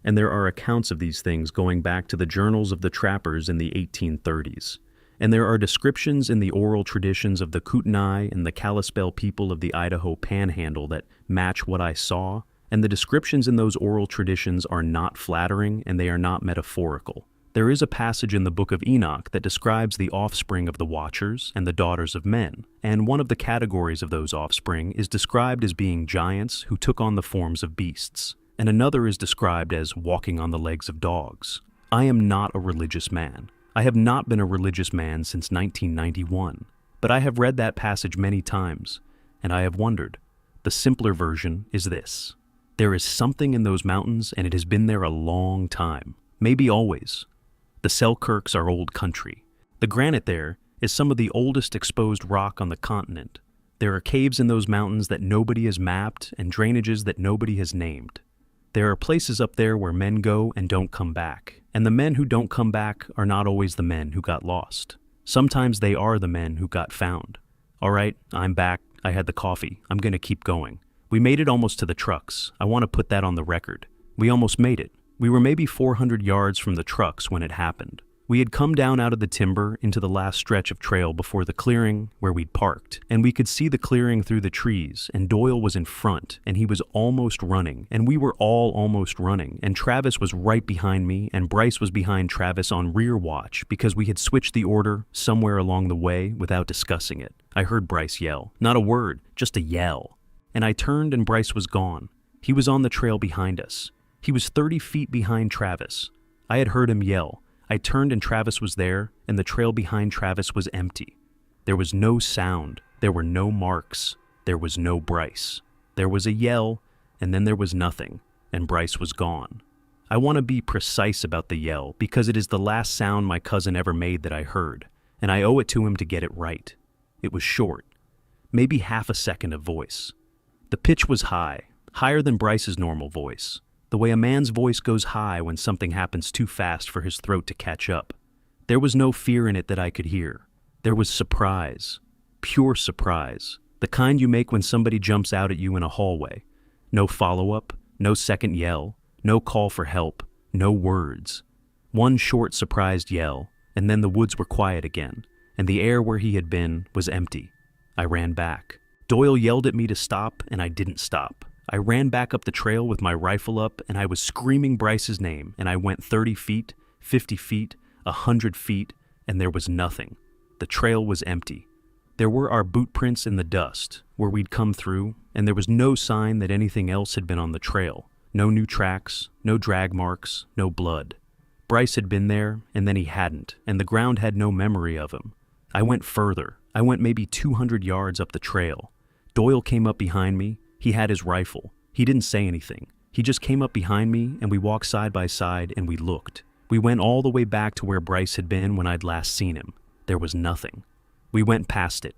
And there are accounts of these things going back to the journals of the trappers in the 1830s. And there are descriptions in the oral traditions of the Kootenai and the Kalispel people of the Idaho Panhandle that match what I saw, and the descriptions in those oral traditions are not flattering and they are not metaphorical. There is a passage in the book of Enoch that describes the offspring of the Watchers and the daughters of men, and one of the categories of those offspring is described as being giants who took on the forms of beasts, and another is described as walking on the legs of dogs. I am not a religious man. I have not been a religious man since 1991, but I have read that passage many times, and I have wondered. The simpler version is this. There is something in those mountains, and it has been there a long time, maybe always. The Selkirks are old country. The granite there is some of the oldest exposed rock on the continent. There are caves in those mountains that nobody has mapped and drainages that nobody has named. There are places up there where men go and don't come back, and the men who don't come back are not always the men who got lost. Sometimes they are the men who got found. All right, I'm back. I had the coffee. I'm going to keep going. We made it almost to the trucks. I want to put that on the record. We almost made it. We were maybe 400 yards from the trucks when it happened. We had come down out of the timber into the last stretch of trail before the clearing where we'd parked, and we could see the clearing through the trees, and Doyle was in front, and he was almost running, and we were all almost running, and Travis was right behind me, and Bryce was behind Travis on rear watch because we had switched the order somewhere along the way without discussing it. I heard Bryce yell. Not a word, just a yell. And I turned and Bryce was gone. He was on the trail behind us. He was 30 feet behind Travis. I had heard him yell. I turned and Travis was there, and the trail behind Travis was empty. There was no sound. There were no marks. There was no Bryce. There was a yell, and then there was nothing, and Bryce was gone. I want to be precise about the yell because it is the last sound my cousin ever made that I heard, and I owe it to him to get it right. It was short, maybe half a second of voice. The pitch was high, higher than Bryce's normal voice. The way a man's voice goes high when something happens too fast for his throat to catch up. There was no fear in it that I could hear. There was surprise, pure surprise, the kind you make when somebody jumps out at you in a hallway. No follow-up, no second yell, no call for help, no words. One short surprised yell, and then the woods were quiet again, and the air where he had been was empty. I ran back. Doyle yelled at me to stop, and I didn't stop. I ran back up the trail with my rifle up, and I was screaming Bryce's name, and I went 30 feet, 50 feet, 100 feet, and there was nothing. The trail was empty. There were our boot prints in the dust, where we'd come through, and there was no sign that anything else had been on the trail. No new tracks, no drag marks, no blood. Bryce had been there, and then he hadn't, and the ground had no memory of him. I went further. I went maybe 200 yards up the trail. Doyle came up behind me. He had his rifle. He didn't say anything. He just came up behind me and we walked side by side and we looked. We went all the way back to where Bryce had been when I'd last seen him. There was nothing. We went past it.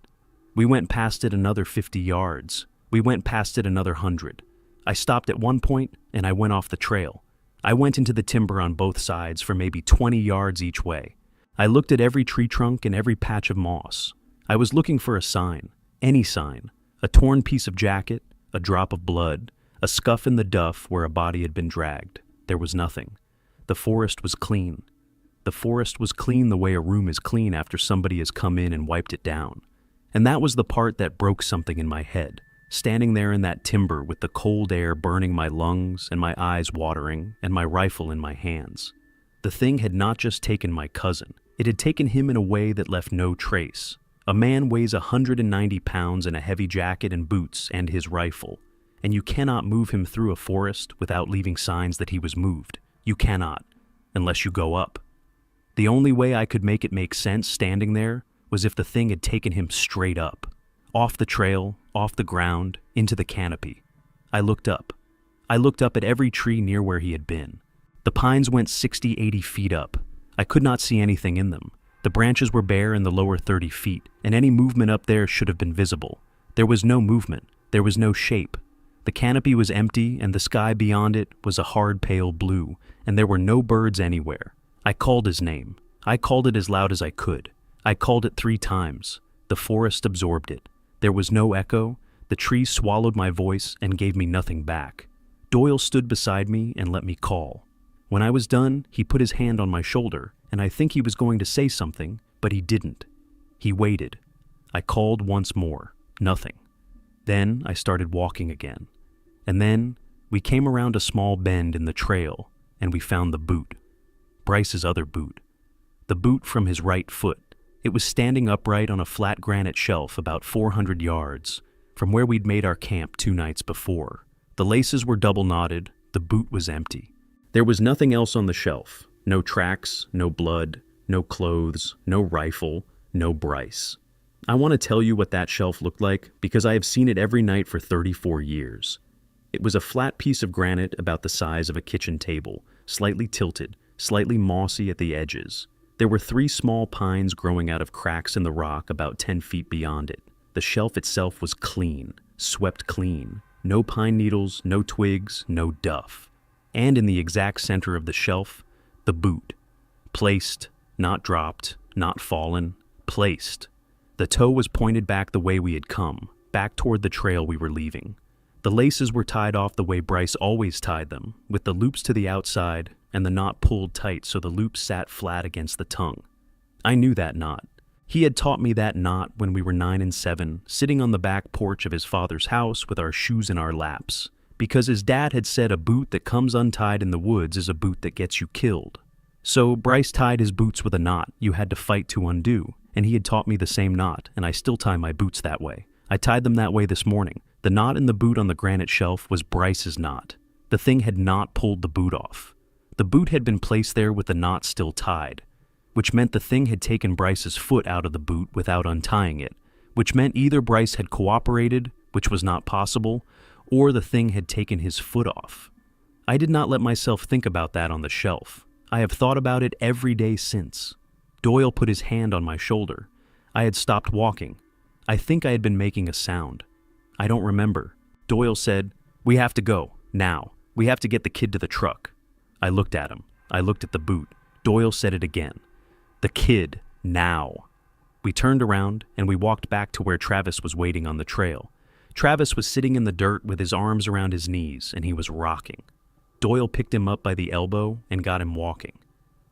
We went past it another 50 yards. We went past it another 100. I stopped at one point and I went off the trail. I went into the timber on both sides for maybe 20 yards each way. I looked at every tree trunk and every patch of moss. I was looking for a sign, any sign, a torn piece of jacket, a drop of blood, a scuff in the duff where a body had been dragged. There was nothing. The forest was clean. The forest was clean the way a room is clean after somebody has come in and wiped it down. And that was the part that broke something in my head, standing there in that timber with the cold air burning my lungs and my eyes watering and my rifle in my hands. The thing had not just taken my cousin. It had taken him in a way that left no trace. A man weighs 190 pounds in a heavy jacket and boots and his rifle, and you cannot move him through a forest without leaving signs that he was moved. You cannot, unless you go up. The only way I could make it make sense standing there was if the thing had taken him straight up, off the trail, off the ground, into the canopy. I looked up. I looked up at every tree near where he had been. The pines went 60, 80 feet up. I could not see anything in them. The branches were bare in the lower 30 feet, and any movement up there should have been visible. There was no movement. There was no shape. The canopy was empty, and the sky beyond it was a hard pale blue, and there were no birds anywhere. I called his name. I called it as loud as I could. I called it 3 times. The forest absorbed it. There was no echo. The trees swallowed my voice and gave me nothing back. Doyle stood beside me and let me call. When I was done, he put his hand on my shoulder, and I think he was going to say something, but he didn't. He waited. I called once more. Nothing. Then I started walking again. And then we came around a small bend in the trail, and we found the boot. Bryce's other boot. The boot from his right foot. It was standing upright on a flat granite shelf about 400 yards from where we'd made our camp 2 nights before. The laces were double knotted. The boot was empty. There was nothing else on the shelf. No tracks, no blood, no clothes, no rifle, no Bryce. I want to tell you what that shelf looked like because I have seen it every night for 34 years. It was a flat piece of granite about the size of a kitchen table, slightly tilted, slightly mossy at the edges. There were 3 small pines growing out of cracks in the rock about 10 feet beyond it. The shelf itself was clean, swept clean. No pine needles, no twigs, no duff. And in the exact center of the shelf, the boot. Placed, not dropped, not fallen, placed. The toe was pointed back the way we had come, back toward the trail we were leaving. The laces were tied off the way Bryce always tied them, with the loops to the outside and the knot pulled tight so the loop sat flat against the tongue. I knew that knot. He had taught me that knot when we were 9 and 7, sitting on the back porch of his father's house with our shoes in our laps. Because his dad had said a boot that comes untied in the woods is a boot that gets you killed. So Bryce tied his boots with a knot you had to fight to undo, and he had taught me the same knot, and I still tie my boots that way. I tied them that way this morning. The knot in the boot on the granite shelf was Bryce's knot. The thing had not pulled the boot off. The boot had been placed there with the knot still tied, which meant the thing had taken Bryce's foot out of the boot without untying it, which meant either Bryce had cooperated, which was not possible, or the thing had taken his foot off. I did not let myself think about that on the shelf. I have thought about it every day since. Doyle put his hand on my shoulder. I had stopped walking. I think I had been making a sound. I don't remember. Doyle said, "We have to go, now. We have to get the kid to the truck." I looked at him. I looked at the boot. Doyle said it again. "The kid, now." We turned around and we walked back to where Travis was waiting on the trail. Travis was sitting in the dirt with his arms around his knees, and he was rocking. Doyle picked him up by the elbow and got him walking.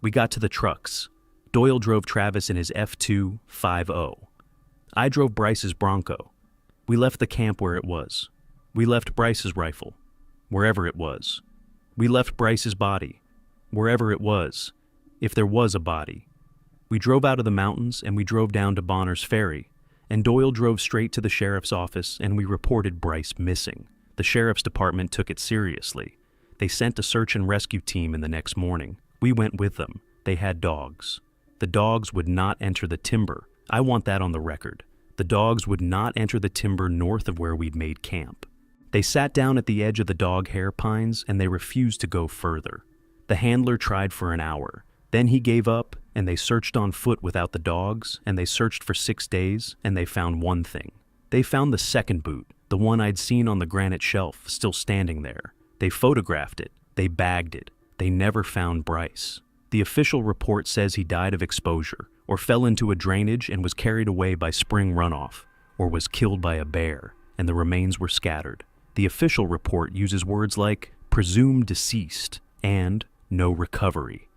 We got to the trucks. Doyle drove Travis in his F2 5.0. I drove Bryce's Bronco. We left the camp where it was. We left Bryce's rifle, wherever it was. We left Bryce's body, wherever it was, if there was a body. We drove out of the mountains and we drove down to Bonner's Ferry, and Doyle drove straight to the sheriff's office and we reported Bryce missing. The sheriff's department took it seriously. They sent a search and rescue team in the next morning. We went with them. They had dogs. The dogs would not enter the timber. I want that on the record. The dogs would not enter the timber north of where we'd made camp. They sat down at the edge of the dog hair pines and they refused to go further. The handler tried for an hour. Then he gave up and they searched on foot without the dogs, and they searched for 6 days and they found one thing. They found the second boot, the one I'd seen on the granite shelf, still standing there. They photographed it. They bagged it. They never found Bryce. The official report says he died of exposure, or fell into a drainage and was carried away by spring runoff, or was killed by a bear, and the remains were scattered. The official report uses words like presumed deceased and no recovery.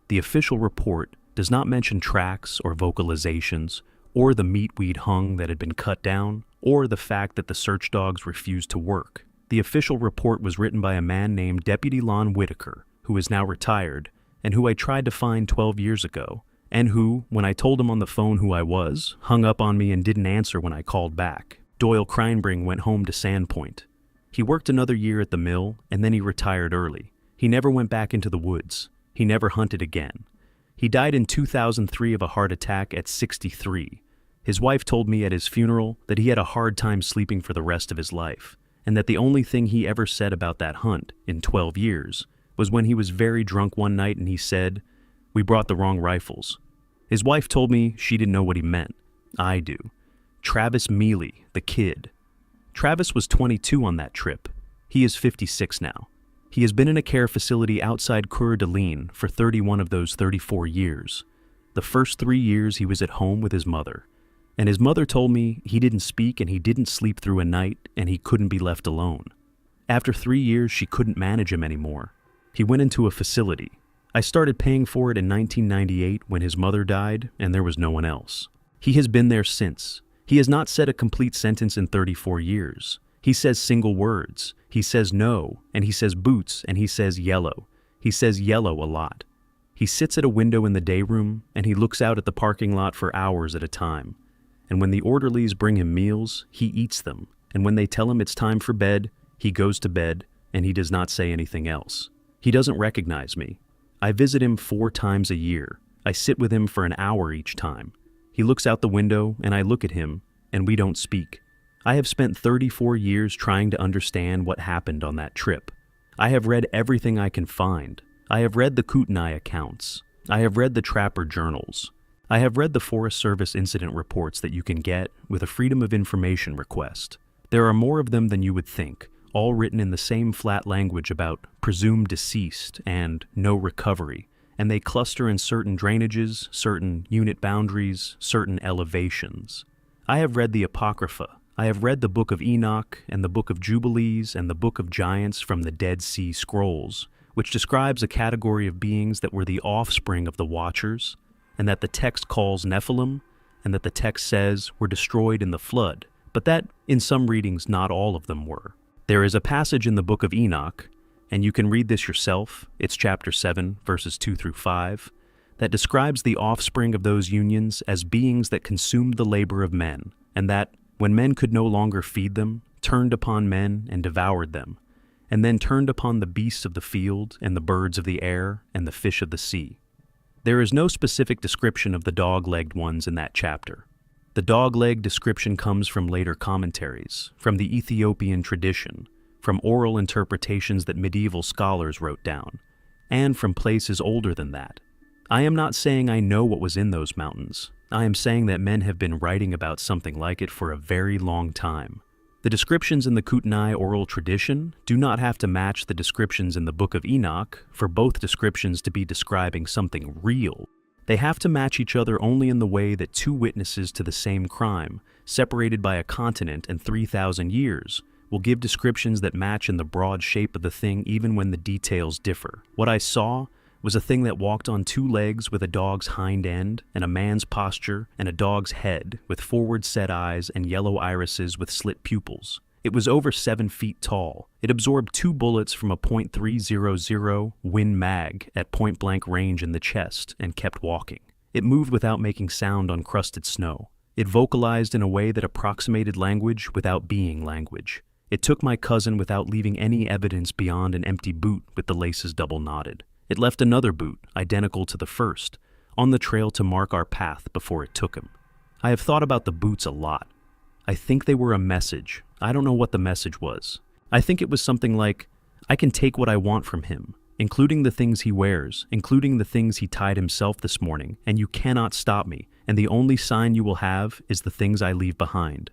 The official report does not mention tracks or vocalizations, or the meat we'd hung that had been cut down, or the fact that the search dogs refused to work. The official report was written by a man named Deputy Lon Whitaker, who is now retired, and who I tried to find 12 years ago, and who, when I told him on the phone who I was, hung up on me and didn't answer when I called back. Doyle Kreinbring went home to Sandpoint. He worked another year at the mill, and then he retired early. He never went back into the woods. He never hunted again. He died in 2003 of a heart attack at 63. His wife told me at his funeral that he had a hard time sleeping for the rest of his life, and that the only thing he ever said about that hunt, in 12 years, was when he was very drunk one night and he said, "We brought the wrong rifles." His wife told me she didn't know what he meant. I do. Travis Mealy, the kid. Travis was 22 on that trip. He is 56 now. He has been in a care facility outside Coeur d'Alene for 31 of those 34 years. The first 3 years he was at home with his mother. And his mother told me he didn't speak and he didn't sleep through a night and he couldn't be left alone. After 3 years, she couldn't manage him anymore. He went into a facility. I started paying for it in 1998 when his mother died and there was no one else. He has been there since. He has not said a complete sentence in 34 years. He says single words. He says no, and he says boots, and he says yellow. He says yellow a lot. He sits at a window in the day room, and he looks out at the parking lot for hours at a time. And when the orderlies bring him meals, he eats them. And when they tell him it's time for bed, he goes to bed, and he does not say anything else. He doesn't recognize me. I visit him 4 times a year. I sit with him for an hour each time. He looks out the window, and I look at him, and we don't speak. I have spent 34 years trying to understand what happened on that trip. I have read everything I can find. I have read the Kootenai accounts. I have read the Trapper journals. I have read the Forest Service incident reports that you can get with a Freedom of Information request. There are more of them than you would think, all written in the same flat language about presumed deceased and no recovery, and they cluster in certain drainages, certain unit boundaries, certain elevations. I have read the Apocrypha. I have read the Book of Enoch and the Book of Jubilees and the Book of Giants from the Dead Sea Scrolls, which describes a category of beings that were the offspring of the Watchers, and that the text calls Nephilim, and that the text says were destroyed in the flood, but that, in some readings, not all of them were. There is a passage in the Book of Enoch, and you can read this yourself, it's chapter 7, verses 2 through 5, that describes the offspring of those unions as beings that consumed the labor of men, and that, when men could no longer feed them, turned upon men and devoured them, and then turned upon the beasts of the field and the birds of the air and the fish of the sea. There is no specific description of the dog-legged ones in that chapter. The dog-leg description comes from later commentaries, from the Ethiopian tradition, from oral interpretations that medieval scholars wrote down, and from places older than that. I am not saying I know what was in those mountains. I am saying that men have been writing about something like it for a very long time. The descriptions in the Kootenai oral tradition do not have to match the descriptions in the Book of Enoch for both descriptions to be describing something real. They have to match each other only in the way that 2 witnesses to the same crime, separated by a continent and 3,000 years, will give descriptions that match in the broad shape of the thing even when the details differ. What I saw was a thing that walked on 2 legs with a dog's hind end and a man's posture and a dog's head with forward set eyes and yellow irises with slit pupils. It was over 7 feet tall. It absorbed 2 bullets from a .300 Win Mag at point-blank range in the chest and kept walking. It moved without making sound on crusted snow. It vocalized in a way that approximated language without being language. It took my cousin without leaving any evidence beyond an empty boot with the laces double knotted. It left another boot, identical to the first, on the trail to mark our path before it took him. I have thought about the boots a lot. I think they were a message. I don't know what the message was. I think it was something like, I can take what I want from him, including the things he wears, including the things he tied himself this morning, and you cannot stop me, and the only sign you will have is the things I leave behind.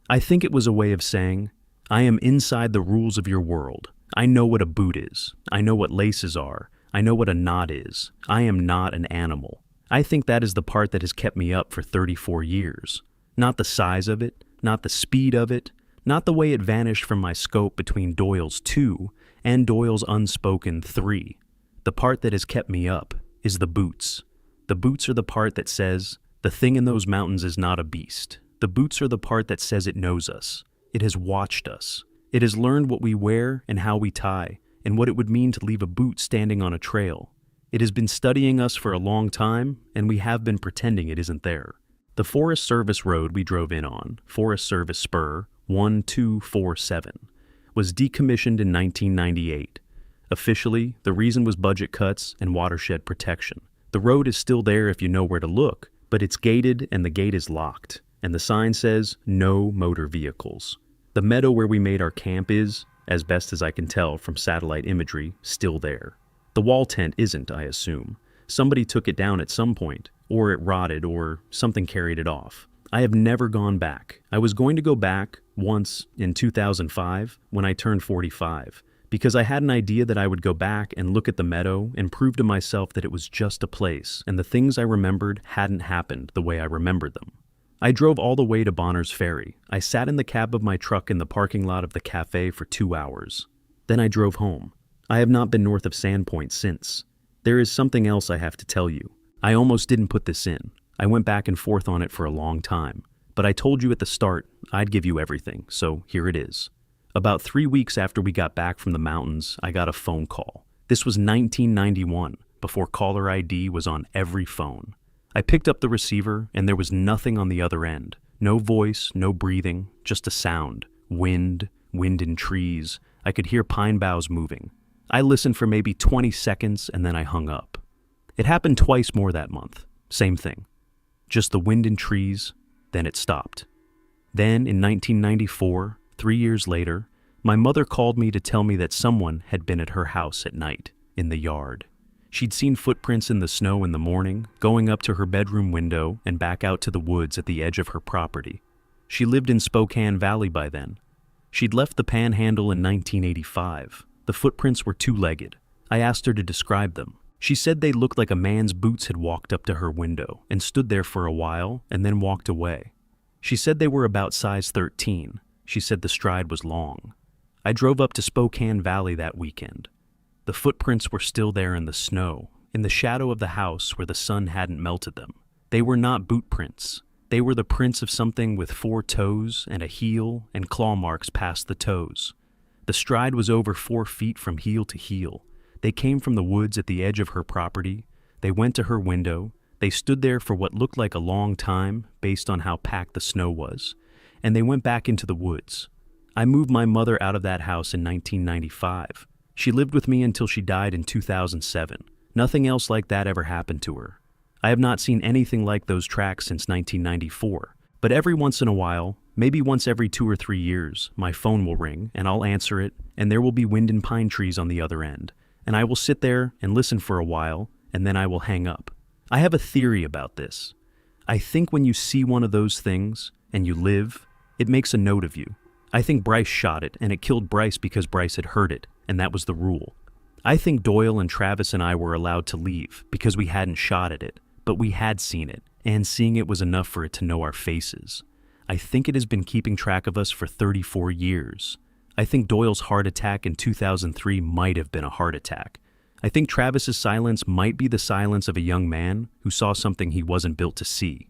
I think it was a way of saying, I am inside the rules of your world. I know what a boot is. I know what laces are. I know what a knot is. I am not an animal. I think that is the part that has kept me up for 34 years. Not the size of it, not the speed of it, not the way it vanished from my scope between Doyle's 2 and Doyle's unspoken 3. The part that has kept me up is the boots. The boots are the part that says, the thing in those mountains is not a beast. The boots are the part that says it knows us. It has watched us. It has learned what we wear and how we tie, and what it would mean to leave a boot standing on a trail. It has been studying us for a long time, and we have been pretending it isn't there. The Forest Service road we drove in on, Forest Service Spur 1247, was decommissioned in 1998. Officially, the reason was budget cuts and watershed protection. The road is still there if you know where to look, but it's gated and the gate is locked, and the sign says, no motor vehicles. The meadow where we made our camp is, as best as I can tell from satellite imagery, still there. The wall tent isn't, I assume. Somebody took it down at some point, or it rotted, or something carried it off. I have never gone back. I was going to go back once in 2005 when I turned 45, because I had an idea that I would go back and look at the meadow and prove to myself that it was just a place, and the things I remembered hadn't happened the way I remembered them. I drove all the way to Bonner's Ferry. I sat in the cab of my truck in the parking lot of the cafe for 2 hours. Then I drove home. I have not been north of Sandpoint since. There is something else I have to tell you. I almost didn't put this in. I went back and forth on it for a long time. But I told you at the start I'd give you everything, so here it is. About 3 weeks after we got back from the mountains, I got a phone call. This was 1991, before caller ID was on every phone. I picked up the receiver, and there was nothing on the other end. No voice, no breathing, just a sound. Wind in trees. I could hear pine boughs moving. I listened for maybe 20 seconds, and then I hung up. It happened twice more that month. Same thing. Just the wind in trees, then it stopped. Then, in 1994, 3 years later, my mother called me to tell me that someone had been at her house at night, in the yard. She'd seen footprints in the snow in the morning, going up to her bedroom window and back out to the woods at the edge of her property. She lived in Spokane Valley by then. She'd left the Panhandle in 1985. The footprints were two-legged. I asked her to describe them. She said they looked like a man's boots had walked up to her window and stood there for a while and then walked away. She said they were about size 13. She said the stride was long. I drove up to Spokane Valley that weekend. The footprints were still there in the snow, in the shadow of the house where the sun hadn't melted them. They were not boot prints. They were the prints of something with 4 toes and a heel and claw marks past the toes. The stride was over 4 feet from heel to heel. They came from the woods at the edge of her property. They went to her window. They stood there for what looked like a long time based on how packed the snow was. And they went back into the woods. I moved my mother out of that house in 1995. She lived with me until she died in 2007. Nothing else like that ever happened to her. I have not seen anything like those tracks since 1994. But every once in a while, maybe once every 2 or 3 years, my phone will ring and I'll answer it, and there will be wind and pine trees on the other end. And I will sit there and listen for a while, and then I will hang up. I have a theory about this. I think when you see one of those things, and you live, it makes a note of you. I think Bryce shot it, and it killed Bryce because Bryce had heard it, and that was the rule. I think Doyle and Travis and I were allowed to leave because we hadn't shot at it, but we had seen it, and seeing it was enough for it to know our faces. I think it has been keeping track of us for 34 years. I think Doyle's heart attack in 2003 might have been a heart attack. I think Travis's silence might be the silence of a young man who saw something he wasn't built to see.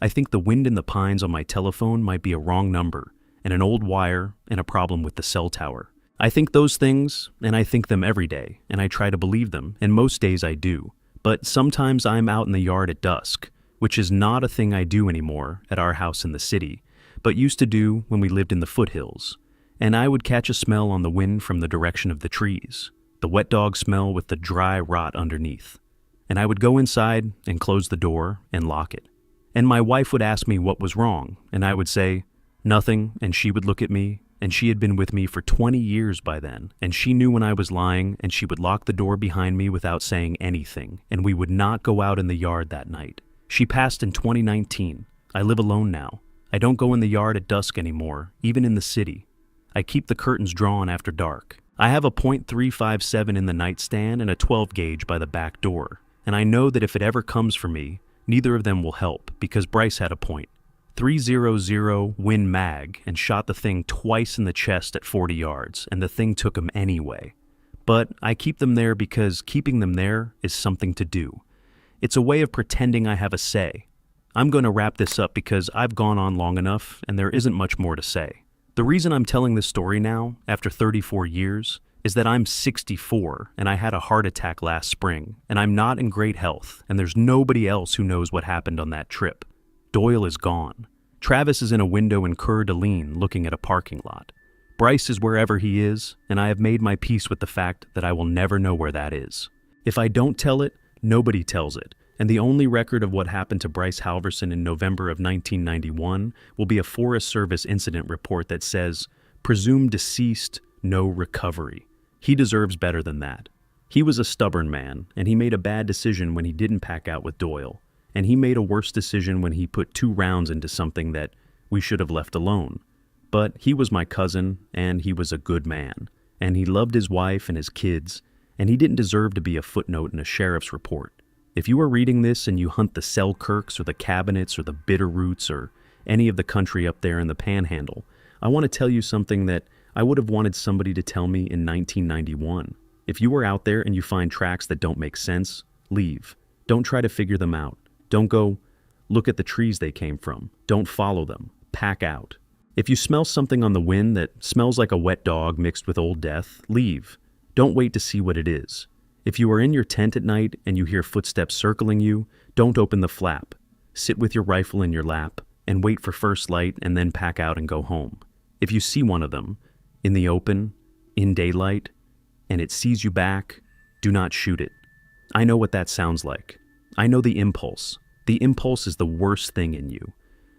I think the wind in the pines on my telephone might be a wrong number, and an old wire, and a problem with the cell tower. I think those things, and I think them every day, and I try to believe them, and most days I do. But sometimes I'm out in the yard at dusk, which is not a thing I do anymore at our house in the city, but used to do when we lived in the foothills. And I would catch a smell on the wind from the direction of the trees, the wet dog smell with the dry rot underneath. And I would go inside and close the door and lock it. And my wife would ask me what was wrong, and I would say, nothing, and she would look at me, and she had been with me for 20 years by then, and she knew when I was lying, and she would lock the door behind me without saying anything, and we would not go out in the yard that night. She passed in 2019. I live alone now. I don't go in the yard at dusk anymore, even in the city. I keep the curtains drawn after dark. I have a .357 in the nightstand and a 12 gauge by the back door, and I know that if it ever comes for me, neither of them will help, because Bryce had a .300 Win Mag and shot the thing twice in the chest at 40 yards, and the thing took him anyway. But I keep them there because keeping them there is something to do. It's a way of pretending I have a say. I'm going to wrap this up because I've gone on long enough and there isn't much more to say. The reason I'm telling this story now, after 34 years, is that I'm 64 and I had a heart attack last spring, and I'm not in great health, and there's nobody else who knows what happened on that trip. Doyle is gone. Travis is in a window in Coeur d'Alene looking at a parking lot. Bryce is wherever he is, and I have made my peace with the fact that I will never know where that is. If I don't tell it, nobody tells it, and the only record of what happened to Bryce Halverson in November of 1991 will be a Forest Service incident report that says, "Presumed deceased, no recovery." He deserves better than that. He was a stubborn man, and he made a bad decision when he didn't pack out with Doyle, and he made a worse decision when he put 2 rounds into something that we should have left alone. But he was my cousin, and he was a good man, and he loved his wife and his kids, and he didn't deserve to be a footnote in a sheriff's report. If you are reading this and you hunt the Selkirks or the Cabinets or the Bitterroots or any of the country up there in the Panhandle, I want to tell you something that I would have wanted somebody to tell me in 1991. If you are out there and you find tracks that don't make sense, leave. Don't try to figure them out. Don't go, look at the trees they came from. Don't follow them. Pack out. If you smell something on the wind that smells like a wet dog mixed with old death, leave. Don't wait to see what it is. If you are in your tent at night and you hear footsteps circling you, don't open the flap. Sit with your rifle in your lap and wait for first light and then pack out and go home. If you see one of them, in the open, in daylight, and it sees you back, do not shoot it. I know what that sounds like. I know the impulse. The impulse is the worst thing in you.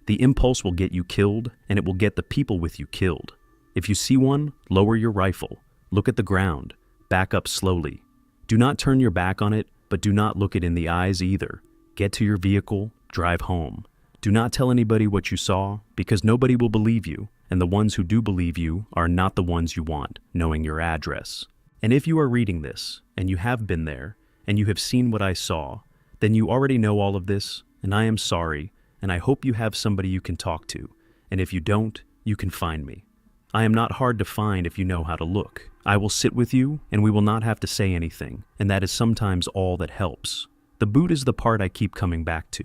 The impulse will get you killed, and it will get the people with you killed. If you see one, lower your rifle. Look at the ground. Back up slowly. Do not turn your back on it, but do not look it in the eyes either. Get to your vehicle, drive home. Do not tell anybody what you saw, because nobody will believe you, and the ones who do believe you are not the ones you want, knowing your address. And if you are reading this, and you have been there, and you have seen what I saw, then you already know all of this, and I am sorry, and I hope you have somebody you can talk to, and if you don't, you can find me. I am not hard to find if you know how to look. I will sit with you, and we will not have to say anything, and that is sometimes all that helps. The boot is the part I keep coming back to.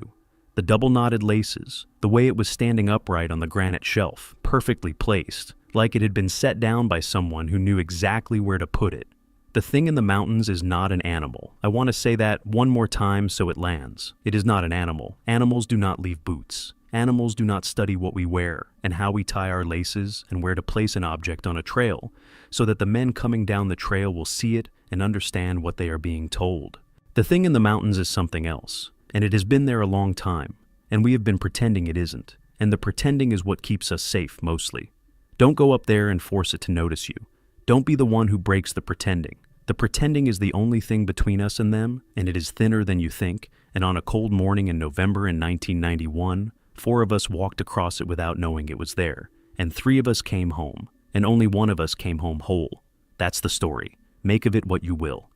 The double-knotted laces, the way it was standing upright on the granite shelf, perfectly placed, like it had been set down by someone who knew exactly where to put it. The thing in the mountains is not an animal. I want to say that one more time so it lands. It is not an animal. Animals do not leave boots. Animals do not study what we wear and how we tie our laces and where to place an object on a trail so that the men coming down the trail will see it and understand what they are being told. The thing in the mountains is something else, and it has been there a long time, and we have been pretending it isn't, and the pretending is what keeps us safe mostly. Don't go up there and force it to notice you. Don't be the one who breaks the pretending. The pretending is the only thing between us and them, and it is thinner than you think, and on a cold morning in November in 1991, 4 of us walked across it without knowing it was there, and 3 of us came home, and only 1 of us came home whole. That's the story. Make of it what you will.